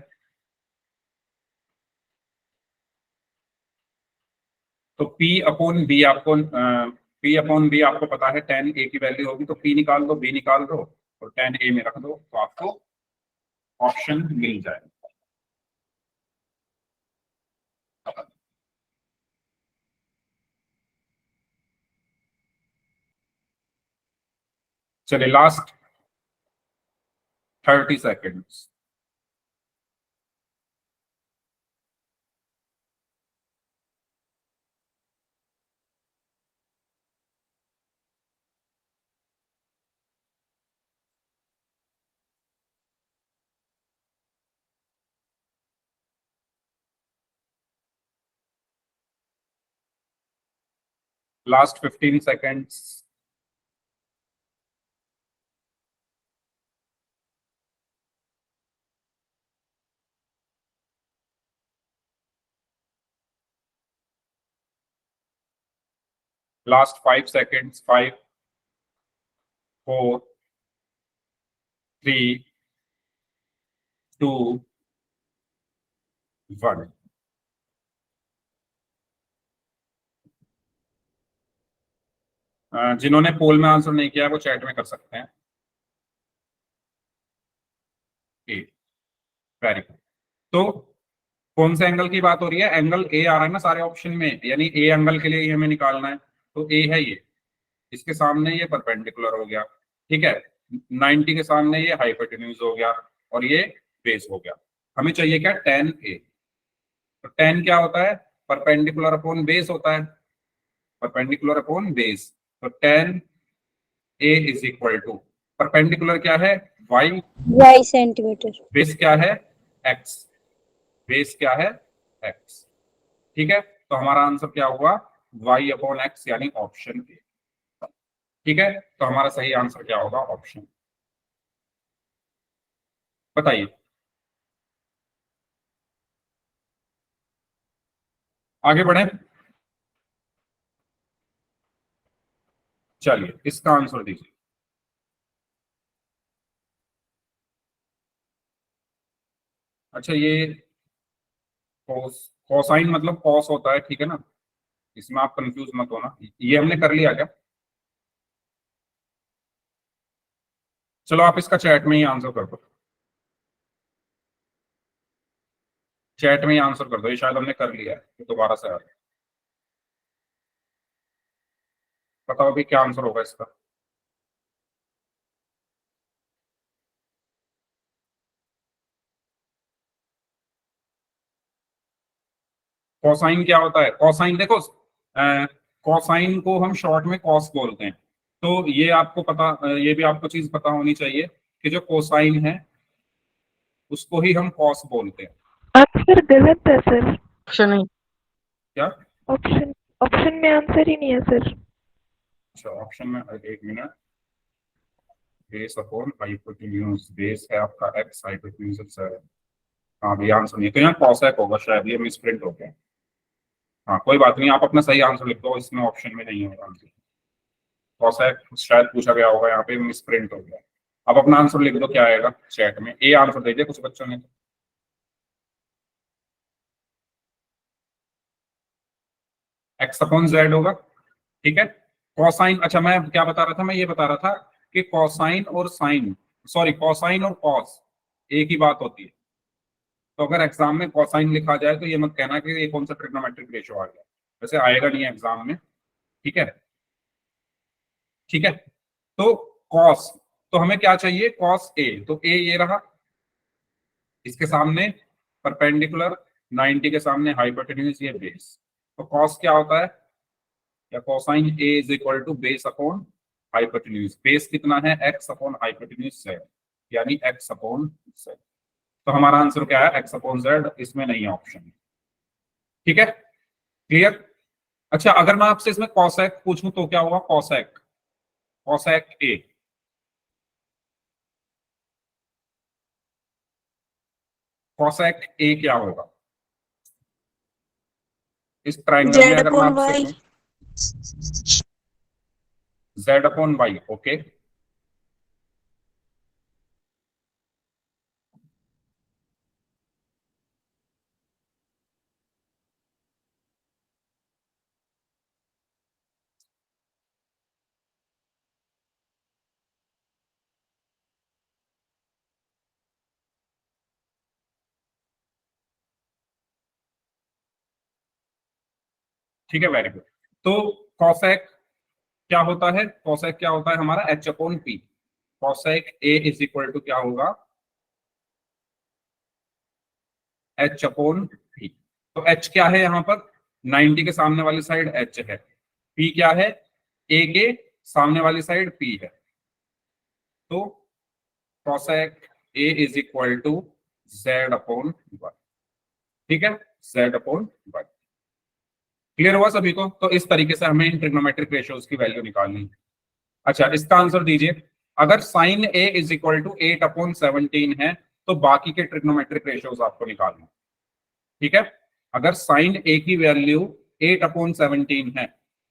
तो P अपॉन बी आपको, P अपॉन बी आपको पता है 10 ए की वैल्यू होगी, तो P निकाल दो, B निकाल दो, और 10 ए में रख दो, तो आपको ऑप्शन मिल जाएगा। चलिए, last 30 seconds. Last 15 seconds. Last 5 seconds. 5, 4, 3, 2, 1. जिन्होंने पोल में आंसर नहीं किया वो चैट में कर सकते हैं। Very good. तो कौन से एंगल की बात हो रही है? एंगल ए आ रहा है ना सारे ऑप्शन में, यानी ए एंगल के लिए ये हमें निकालना है। तो ए है ये, इसके सामने ये परपेंडिकुलर हो गया, ठीक है। 90 के सामने ये हाइपोटेन्यूज हो गया और ये बेस हो गया। हमें चाहिए क्या? tan ए। तो tan क्या होता है? परपेंडिकुलर अपॉन बेस होता है, परपेंडिकुलर अपॉन बेस। तो tan A is equal to, perpendicular क्या है? y centimetre. बेस क्या है? x। बेस क्या है? x, ठीक है। तो हमारा आंसर क्या हुआ? y अपॉन x, यानी ऑप्शन ए, ठीक है। तो हमारा सही आंसर क्या होगा? ऑप्शन। बताइए, आगे बढ़े। चलिए इसका आंसर दीजिए। अच्छा, ये कोसाइन मतलब कॉस होता है, ठीक है ना, इसमें आप कंफ्यूज मत होना। ये हमने कर लिया क्या? चलो आप इसका चैट में ही आंसर कर दो, चैट में ही आंसर कर दो। ये शायद हमने कर लिया है, तो दोबारा से आ गया। बताओ अभी क्या आंसर होगा इसका? कोसाइन क्या होता है? कोसाइन देखो, कोसाइन को हम शॉर्ट में कॉस बोलते हैं। तो ये आपको पता, ये भी आपको चीज पता होनी चाहिए कि जो कोसाइन है उसको ही हम कॉस बोलते हैं। आंसर गलत है सर। ऑप्शन नहीं। क्या? ऑप्शन ऑप्शन में आंसर ही नहीं है सर। अच्छा, ऑप्शन में, एक minute. Base upon hypotenuse, base है आपका एक्स, हाइपोटेन्यूज है। हाँ भी आंसर नहीं है, तो यहाँ कॉसेक होगा शायद, ये मिसप्रिंट हो गया। हाँ कोई बात नहीं, आप अपना सही आंसर लिख दो, इसमें ऑप्शन में नहीं होगा आंसर। कॉसेक शायद पूछा गया होगा, यहाँ पे मिसप्रिंट हो गया। आप अपना आंसर लिख दो, क्या आएगा चैट में। ए आंसर दे दिया कुछ बच्चों ने। एक्स अपॉन जेड होगा, ठीक है। कॉसाइन, अच्छा मैं क्या बता रहा था? मैं ये बता रहा था कि कॉसाइन और साइन, सॉरी कॉसाइन और कॉस एक ही बात होती है। तो अगर एग्जाम में कॉसाइन लिखा जाए तो ये मत कहना कि ये कौन सा ट्रिग्नोमेट्रिक रेशियो आ गया, वैसे आएगा नहीं एग्जाम में, ठीक है। ठीक है, तो कॉस, तो हमें क्या चाहिए? Cos A. तो ए ये रहा, इसके सामने परपेंडिकुलर, 90 के सामने हाइपोटेन्यूज, ये बेस। तो कॉस क्या होता है? या cosine A is equal to base upon hypotenuse. Base कितना है? एक्स अपॉन हाइपोटेन्यूज जेड, यानी एक्स अपॉन जेड। तो हमारा आंसर क्या है? एक्स अपॉन जेड, इसमें नहीं है ऑप्शन, ठीक है। क्लियर? अच्छा, अगर मैं आपसे इसमें कॉसेक पूछूं तो क्या होगा? कॉसेक, कॉसेक ए, कॉसेक ए क्या होगा इस ट्राइंगल में? जेड अगर मैं अपॉन आपसे वाई। कहूं जेड अपॉन वाई, ओके। ठीक है, वेरी गुड। तो कॉसेक क्या होता है? कॉसेक क्या होता है हमारा? H upon P. Cosec A is equal to क्या होगा? H upon P. तो एच क्या है यहाँ पर? 90 के सामने वाली साइड एच है, पी क्या है? ए के सामने वाली साइड पी है। तो cosec A is equal to Z upon one, ठीक है, जेड अपॉन वन। क्लियर हुआ सभी को? तो इस तरीके से हमें इन ट्रिग्नोमेट्रिक रेशियोज की वैल्यू निकालनी है। अच्छा, इसका आंसर दीजिए। अगर sine A is equal to 8/17 है तो बाकी के ट्रिग्नोमेट्रिक रेशियोज आपको निकालना। ठीक है, अगर साइन ए की वैल्यू 8/17 है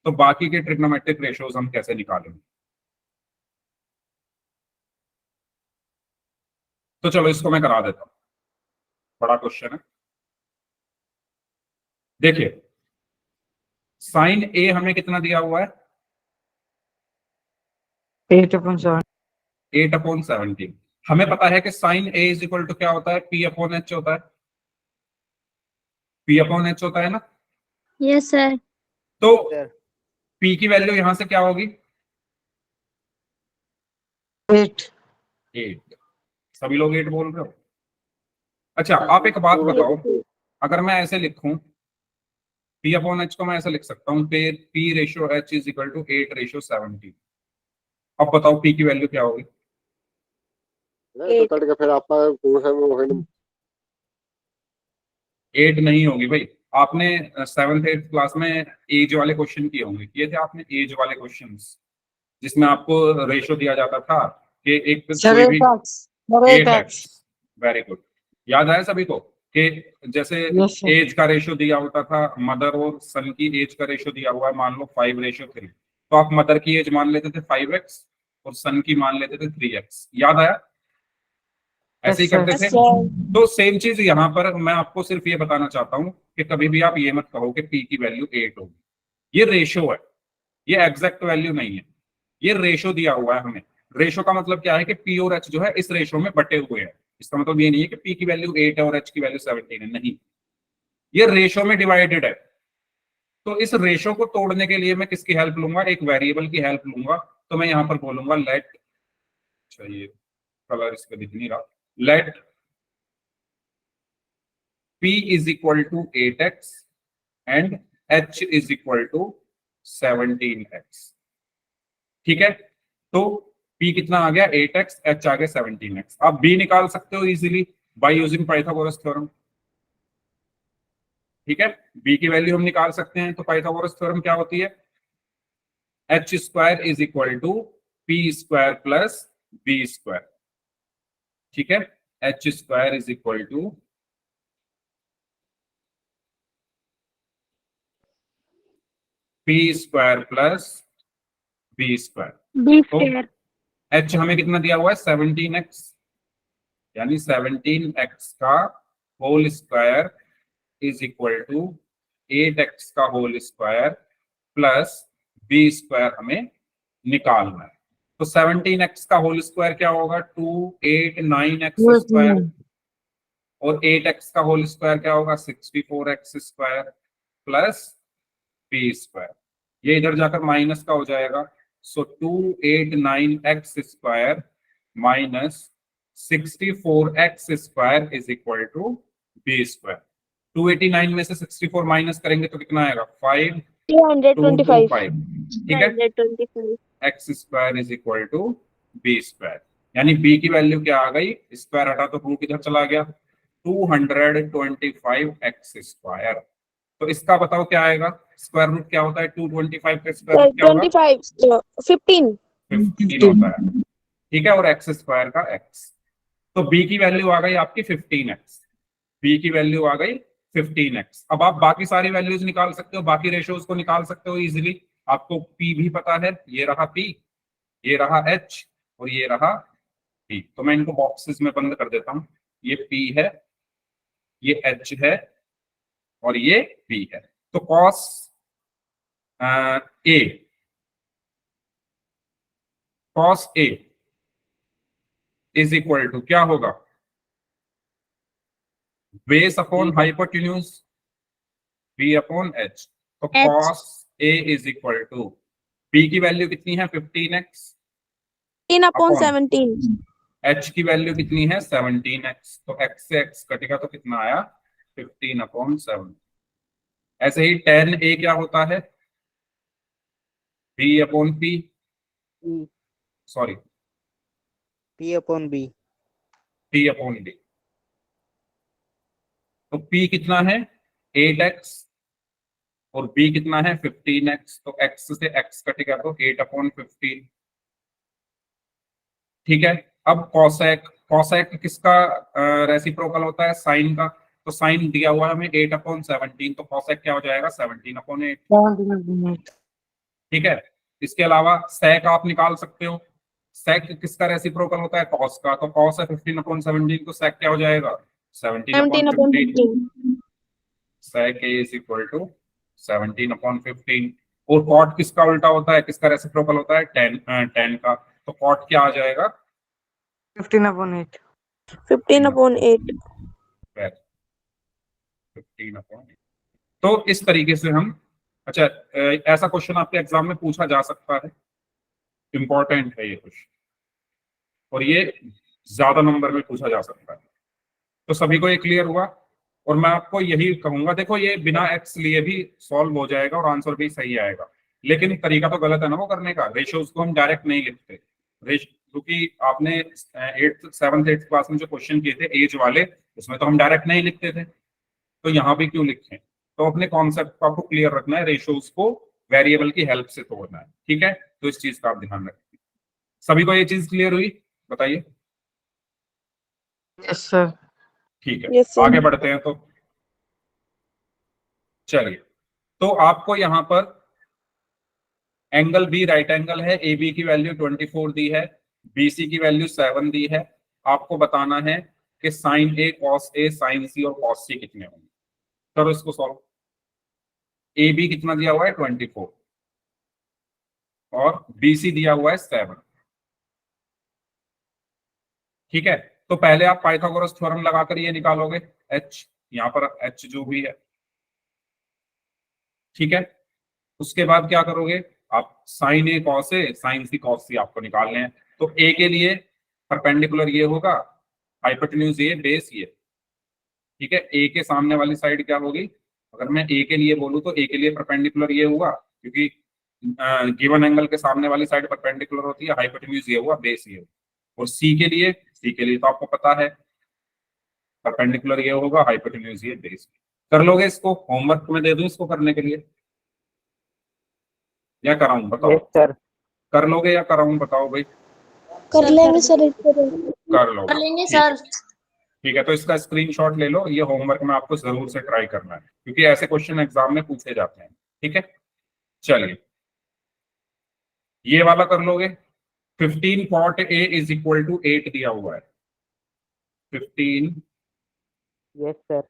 तो बाकी के ट्रिग्नोमेट्रिक रेशियोज हम कैसे निकालेंगे? तो चलो इसको मैं करा देता हूं, बड़ा क्वेश्चन है। देखिए, साइन ए हमें कितना दिया हुआ है? 8/7। 8/17। हमें पता है कि sine A is equal to क्या होता है? P/H होता है। P/H होता है ना? Yes sir. तो सर P की वैल्यू यहां से क्या होगी? 8। 8। सभी लोग 8 बोल रहे हो? अच्छा, आप एक बात बताओ, अगर मैं ऐसे लिखूं, P/H को मैं ऐसे लिख सकता हूं, P/H इज इक्वल टू 8/17। अब बताओ P की वैल्यू क्या होगी? तो फिर आपका कौन सा वो है 8 नहीं होगी भाई। आपने 7th 8th क्लास में एज वाले क्वेश्चन किए होंगे, किए थे आपने एज वाले क्वेश्चंस, जिसमें आपको रेशो दिया जाता था कि एक सर कोई भी 8x। Very good. याद आया सभी को कि जैसे यस सर। एज का रेशो दिया होता था, मदर और सन की एज का रेशो दिया हुआ है, मान लो 5:3, तो आप मदर की एज मान लेते थे 5x और सन की मान लेते थे 3x। याद आया? ऐसे ही यस सर। करते थे। तो सेम चीज यहाँ पर मैं आपको सिर्फ ये बताना चाहता हूँ कि कभी भी आप ये मत कहो कि P की वैल्यू 8 होगी। ये रेशो है, ये एग्जैक्ट वैल्यू नहीं है, ये रेशो दिया हुआ है हमें। रेशो का मतलब क्या है कि P और H जो है इस रेशो में बटे हुए हैं। इसका मतलब ये नहीं है कि P की वैल्यू 8 है और H की वैल्यू 17 है, नहीं, ये रेशो में डिवाइडेड है। तो इस रेशो को तोड़ने के लिए मैं किसकी हेल्प लूंगा? एक वेरिएबल की हेल्प लूंगा। तो मैं यहां पर बोलूंगा लेट, अच्छा ये कलर इस पे दिख नहीं रहा, let P is equal to 8x and H is equal to 17x। ठीक है, तो P कितना आ गया? 8x, H आ गया 17x। आप B निकाल सकते हो easily by using Pythagoras theorem. ठीक है, B की वैल्यू हम निकाल सकते हैं। तो पाइथागोरस थ्योरम क्या होती है? H² is equal to P² plus B²। ठीक है, H² is equal to P² plus B²। B तो स्क्वायर। H हमें कितना दिया हुआ है? 17x, यानी 17x का whole square is equal to 8x का होल स्क्वायर प्लस B² हमें निकालना है। तो 17x का होल स्क्वायर क्या होगा? 289x² और 8x का होल स्क्वायर क्या होगा? 64x² plus B²। ये इधर जाकर माइनस का हो जाएगा। So 289x² minus 64x² is equal to B²। 289 में से 64 माइनस करेंगे तो कितना आएगा? 5225। ठीक है, 125। x² is equal to B²। यानी B की वैल्यू क्या आ गई? स्क्वायर हटा तो रूट किधर चला गया? 225x²। तो इसका बताओ क्या आएगा? स्क्वायर रूट क्या होता है? 225 का स्क्वायर रूट क्या होगा? 15 15 होता है। ठीक है, और x² का x। तो B की वैल्यू आ गई आपकी 15x। B की वैल्यू आ गई 15x। अब आप बाकी सारी वैल्यूज निकाल सकते हो, बाकी रेशियोज को निकाल सकते हो इजीली। आपको P भी पता है, ये रहा P, ये रहा H और ये रहा P। तो मैं इनको बॉक्सेस में बंद कर देता हूं। ये P है, ये H है और ये B है। तो cos A, cos A is equal to क्या होगा? Base upon hypotenuse B/H। तो H। cos A is equal to B की वैल्यू कितनी है? 15x 15/17। H की वैल्यू कितनी है? 17x। तो x से x कटेगा तो कितना आया? 15/7। ऐसे ही tan A क्या होता है? B/P, sorry P/B। P/D। तो P कितना है? 8x और b कितना है 15x, तो x से x कटेगा तो 8/15। ठीक है, अब कॉसेक, कॉसेक किसका रेसिप्रोकल होता है, साइन का, तो साइन दिया हुआ है हमें 8/17, तो कॉसेक क्या हो जाएगा 17/8। 17/8। ठीक है, इसके अलावा सेक आप निकाल सकते हो, सेक किसका रेसिप्रोकल होता है, कॉस का, तो कॉस है 15/17, तो सेक क्या हो जाएगा 17/15। सेक ए इज इक्वल टू 17/15। और कॉट किसका उल्टा होता है, किसका रेसिप्रोकल होता है, टेन का, तो कॉट क्या आ जाएगा 15/8। 15/8। 15/8। तो इस तरीके से हम, अच्छा ऐसा क्वेश्चन आपके एग्जाम में पूछा जा सकता है, इंपॉर्टेंट है ये क्वेश्चन, और ये ज्यादा नंबर में पूछा जा सकता है। तो सभी को ये क्लियर हुआ, और मैं आपको यही कहूंगा, देखो ये बिना एक्स लिए भी सॉल्व हो जाएगा और आंसर भी सही आएगा, लेकिन तरीका तो गलत है ना वो करने का। रेशियोज को हम डायरेक्ट नहीं लिखते, क्योंकि आपने 8th 7th 8th क्लास में जो क्वेश्चन किए थे एज वाले, उसमें तो हम डायरेक्ट नहीं लिखते थे, तो यहाँ भी क्यों लिखें। तो अपने कॉन्सेप्ट को आपको क्लियर रखना है, रेशियोज को वेरिएबल की हेल्प से तोड़ना है। ठीक है, तो इस चीज का आप ध्यान रखें। सभी को ये चीज क्लियर हुई, बताइए। Yes sir. ठीक है, Yes, sir. आगे बढ़ते हैं। तो चलिए, तो आपको यहाँ पर एंगल बी राइट एंगल है, ए बी की वैल्यू 24 दी है, बी सी की वैल्यू 7 दी है। आपको बताना है कि sine A cos A sign सी और कॉस सी कितने होंगे। करो इसको सॉल्व। ए बी कितना दिया हुआ है 24 और बी सी दिया हुआ है 7। ठीक है, तो पहले आप पाइथागोरस थ्योरम लगाकर ये निकालोगे, एच, यहाँ पर एच जो भी है। ठीक है, उसके बाद क्या करोगे आप, sign A cos A sign C cos सी आपको निकालने हैं। तो ए के लिए परपेंडिकुलर ये होगा, हाइपोटेन्यूज ये, बेस ये। ठीक है, ए के सामने वाली साइड क्या होगी, अगर मैं ए के लिए बोलूं तो ए के लिए परपेंडिकुलर ये हुआ, क्योंकि गिवन एंगल के सामने वाली साइड परपेंडिकुलर होती है, हाइपोटेन्यूज ये हुआ, बेस ये हुआ। और सी के लिए तो आपको पता है परपेंडिकुलर ये होगा, हाइपोटेन्यूज ये, बेस। कर लोगे इसको, होमवर्क में दे दूं इसको करने के लिए या कराऊं, बताओ। Yes sir. कर लोगे या कराऊं, बताओ भाई। कर लेंगे सर इसको। कर लो, कर लेंगे ठीक है। सर। ठीक है, तो इसका स्क्रीनशॉट ले लो, ये होमवर्क में आपको जरूर से ट्राई करना है, क्योंकि ऐसे क्वेश्चन एग्जाम में पूछे जाते हैं। ठीक है, चलिए ये वाला कर लोगे। 15 cot A is equal to 8 दिया हुआ है, 15 yes sir.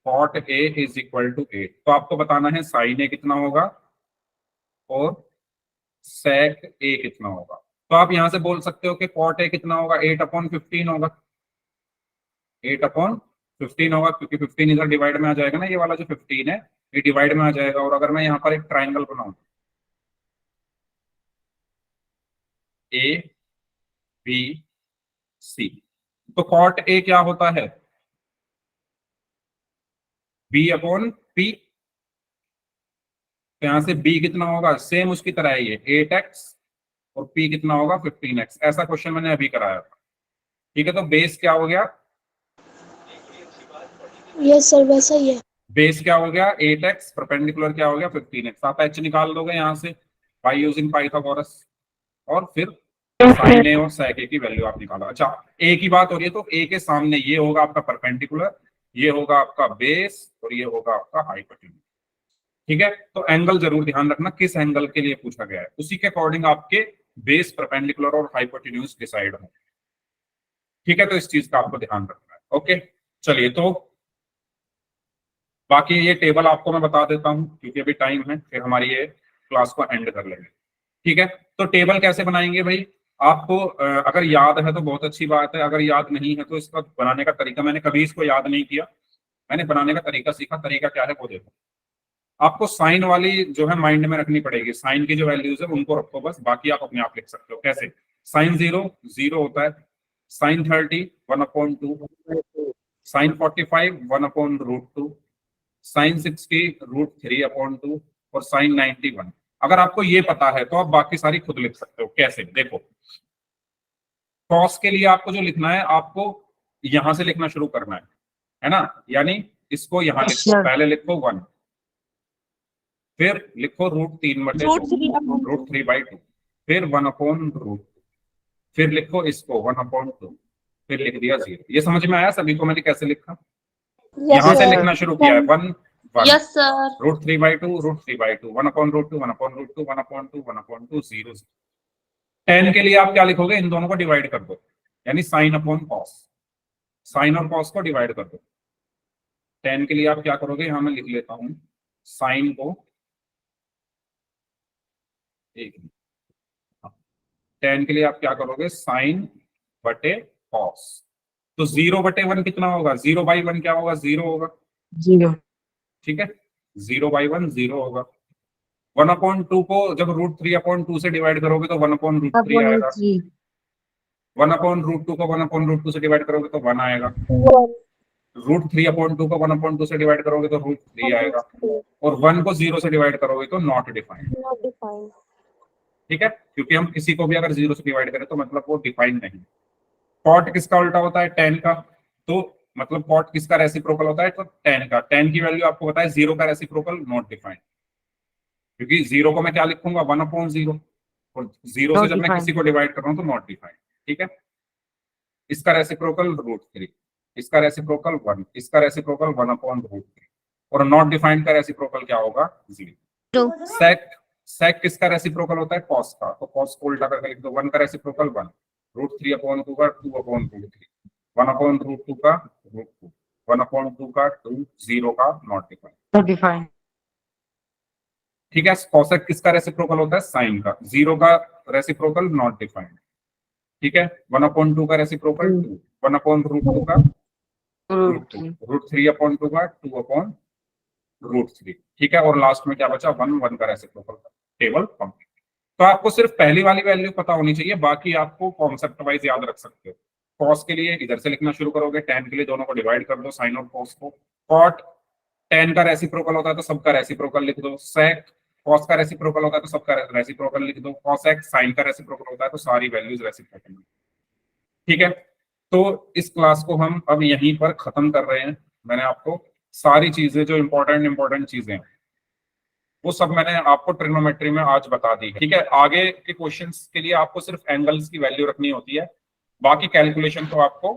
cot A is equal to 8, तो आपको बताना है साइन ए कितना होगा और sec A कितना होगा। तो आप यहां से बोल सकते हो कि cot A कितना होगा, 8/15 होगा, 8/15 होगा, क्योंकि 15 इधर डिवाइड में आ जाएगा ना, ये वाला जो 15 है ये डिवाइड में आ जाएगा। और अगर मैं यहाँ पर एक ट्राइंगल बनाऊं, ए बी सी, तो cot A क्या होता है, B/P। तो यहां से B कितना होगा, सेम उसकी तरह है ये 8x, और P कितना होगा 15x। ऐसा क्वेश्चन मैंने अभी कराया था। ठीक है, तो बेस क्या हो गया, यस सर वैसा ही है। बेस क्या हो गया 8x, परपेंडिकुलर क्या हो गया 15x। आप h निकाल दोगे यहाँ से बाय यूजिंग पाइथागोरस, और फिर साइन ए और sec A की वैल्यू आप निकालो। अच्छा, a की बात हो रही है, तो a के सामने ये होगा आपका परपेंडिकुलर, ये होगा आपका बेस, और ये होगा आपका हाइपोटेन्यूज। ठीक है, तो एंगल जरूर ध्यान रखना किस एंगल के लिए पूछा गया है, उसी के अकॉर्डिंग आपके बेस, परपेंडिकुलर और हाइपोटेन्यूज डिसाइड हो। ठीक है, तो इस चीज का आपको ध्यान रखना है। ओके, चलिए, तो बाकी ये टेबल आपको मैं बता देता हूं, क्योंकि अभी टाइम है, फिर हमारी ये क्लास को एंड कर लेंगे। ठीक है, तो टेबल कैसे बनाएंगे भाई, आपको अगर याद है तो बहुत अच्छी बात है, अगर याद नहीं है तो इसका बनाने का तरीका, मैंने कभी इसको याद नहीं किया, मैंने बनाने का तरीका सीखा। तरीका क्या है वो देखो, आपको साइन वाली जो है माइंड में रखनी पड़ेगी, साइन की जो वैल्यूज है उनको रखो बस, बाकी आप अपने आप लिख सकते हो। कैसे, साइन 0 0 होता है, साइन 30 1/2, साइन 45 1/√2, साइन 60 √3/2, और साइन 91। अगर आपको ये पता है तो आप बाकी सारी खुद लिख सकते हो। कैसे, देखो, कॉस के लिए आपको जो लिखना है, आपको यहां से लिखना शुरू करना है ना, यानी इसको यहां लिखो, पहले लिखो 1, फिर लिखो √3/2 √3/2, फिर 1/√2, फिर लिखो इसको 1/2, फिर लिख दिया 0। ये समझ में आया सभी को मैंने कैसे लिखा? यहां से लिखना शुरू किया है 1 1 यस सर। √3/2 √3/2 1/√2 1/√2 1/2 1/2 0 10 के लिए आप क्या लिखोगे? इन दोनों को डिवाइड कर दो, यानी साइन अपॉन कॉस, साइन और कॉस को डिवाइड कर दो। 10 के लिए आप क्या करोगे? यहां मैं लिख लेता हूं साइन को, एक 10 के लिए आप क्या करोगे? साइन बटे कॉस। तो 0/1 कितना होगा? 0/1 क्या होगा? 0 होगा, 0। ठीक है, 0/1 0 होगा। 1/2 को जब √3/2 से डिवाइड करोगे तो 1/√3 आएगा। 1/√2 को 1/√2 से डिवाइड करोगे तो 1 आएगा। √3/2 को 1/2 से डिवाइड करोगे तो √3 आएगा, और 1 को 0 से डिवाइड करोगे तो नॉट डिफाइंड। ठीक है, क्योंकि हम किसी को भी अगर 0 से डिवाइड करें तो मतलब वो डिफाइंड नहीं। कॉट किसका उल्टा होता है? 10 का। तो मतलब कॉट किसका रेसिप्रोकल होता है? तो 10 का। 10 की वैल्यू आपको पता है, 0 का रेसिप्रोकल नॉट डिफाइंड, क्योंकि 0 को मैं क्या लिखूंगा? 1/0, और 0 से जब मैं किसी को डिवाइड कर रहा हूं तो नॉट डिफाइंड। ठीक है, इसका रेसिप्रोकल √3, इसका रेसिप्रोकल 1, इसका रेसिप्रोकल 1/√3, और नॉट डिफाइंड का रेसिप्रोकल क्या होगा? 0। सेक किसका रेसिप्रोकल होता है? कॉस का। तो कॉस को उल्टा करके लिख दो। 1 का रेसिप्रोकल 1, √3/2 का 2/√3, 1/√2 का √2, 1/2 का 2, 0 का नॉट डिफाइंड। ठीक है, कॉसेक किसका रेसिप्रोकल होता है? साइन का। 0 का रेसिप्रोकल नॉट डिफाइंड। ठीक है, 1/2 का रेसिप्रोकल 2, 1/√2 का √2, √3/2 का 2/√3। ठीक है, और लास्ट में क्या बचा? 1 का रेसिप्रोकल। Table complete. तो आपको सिर्फ पहली वाली वैल्यू पता होनी चाहिए, बाकी आपको कॉन्सेप्ट वाइज याद रख सकते हो। कॉस के लिए इधर से लिखना शुरू करोगे, tan के लिए दोनों को डिवाइड कर दो, साइन और कॉस को। कॉट tan का रेसिप्रोकल होता है तो सबका रेसिप्रोकल लिख दो। सेक कॉस का रेसिप्रोकल होता है तो सबका रेसिप्रोकल लिख दो। कॉसेक साइन का रेसिप्रोकल होता है तो सारी वैल्यूज रेसिप्रोकल। ठीक है, तो इस क्लास को हम अब यहीं पर खत्म कर रहे हैं। मैंने आपको सारी चीजें जो इंपॉर्टेंट चीजें हैं वो सब मैंने आपको ट्रिग्नोमेट्री में आज बता दी है। ठीक है, आगे के क्वेश्चंस के लिए आपको सिर्फ एंगल्स की वैल्यू रखनी होती है, बाकी कैलकुलेशन तो आपको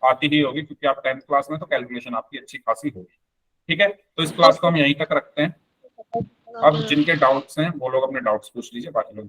आती ही होगी, क्योंकि आप 10th क्लास में तो कैलकुलेशन आपकी अच्छी खासी होगी। ठीक है, तो इस क्लास को हम यहीं तक रखते हैं। अब जिनके डाउट्स हैं वो लोग अपने डाउट्स पूछ लीजिए, बाकी लोग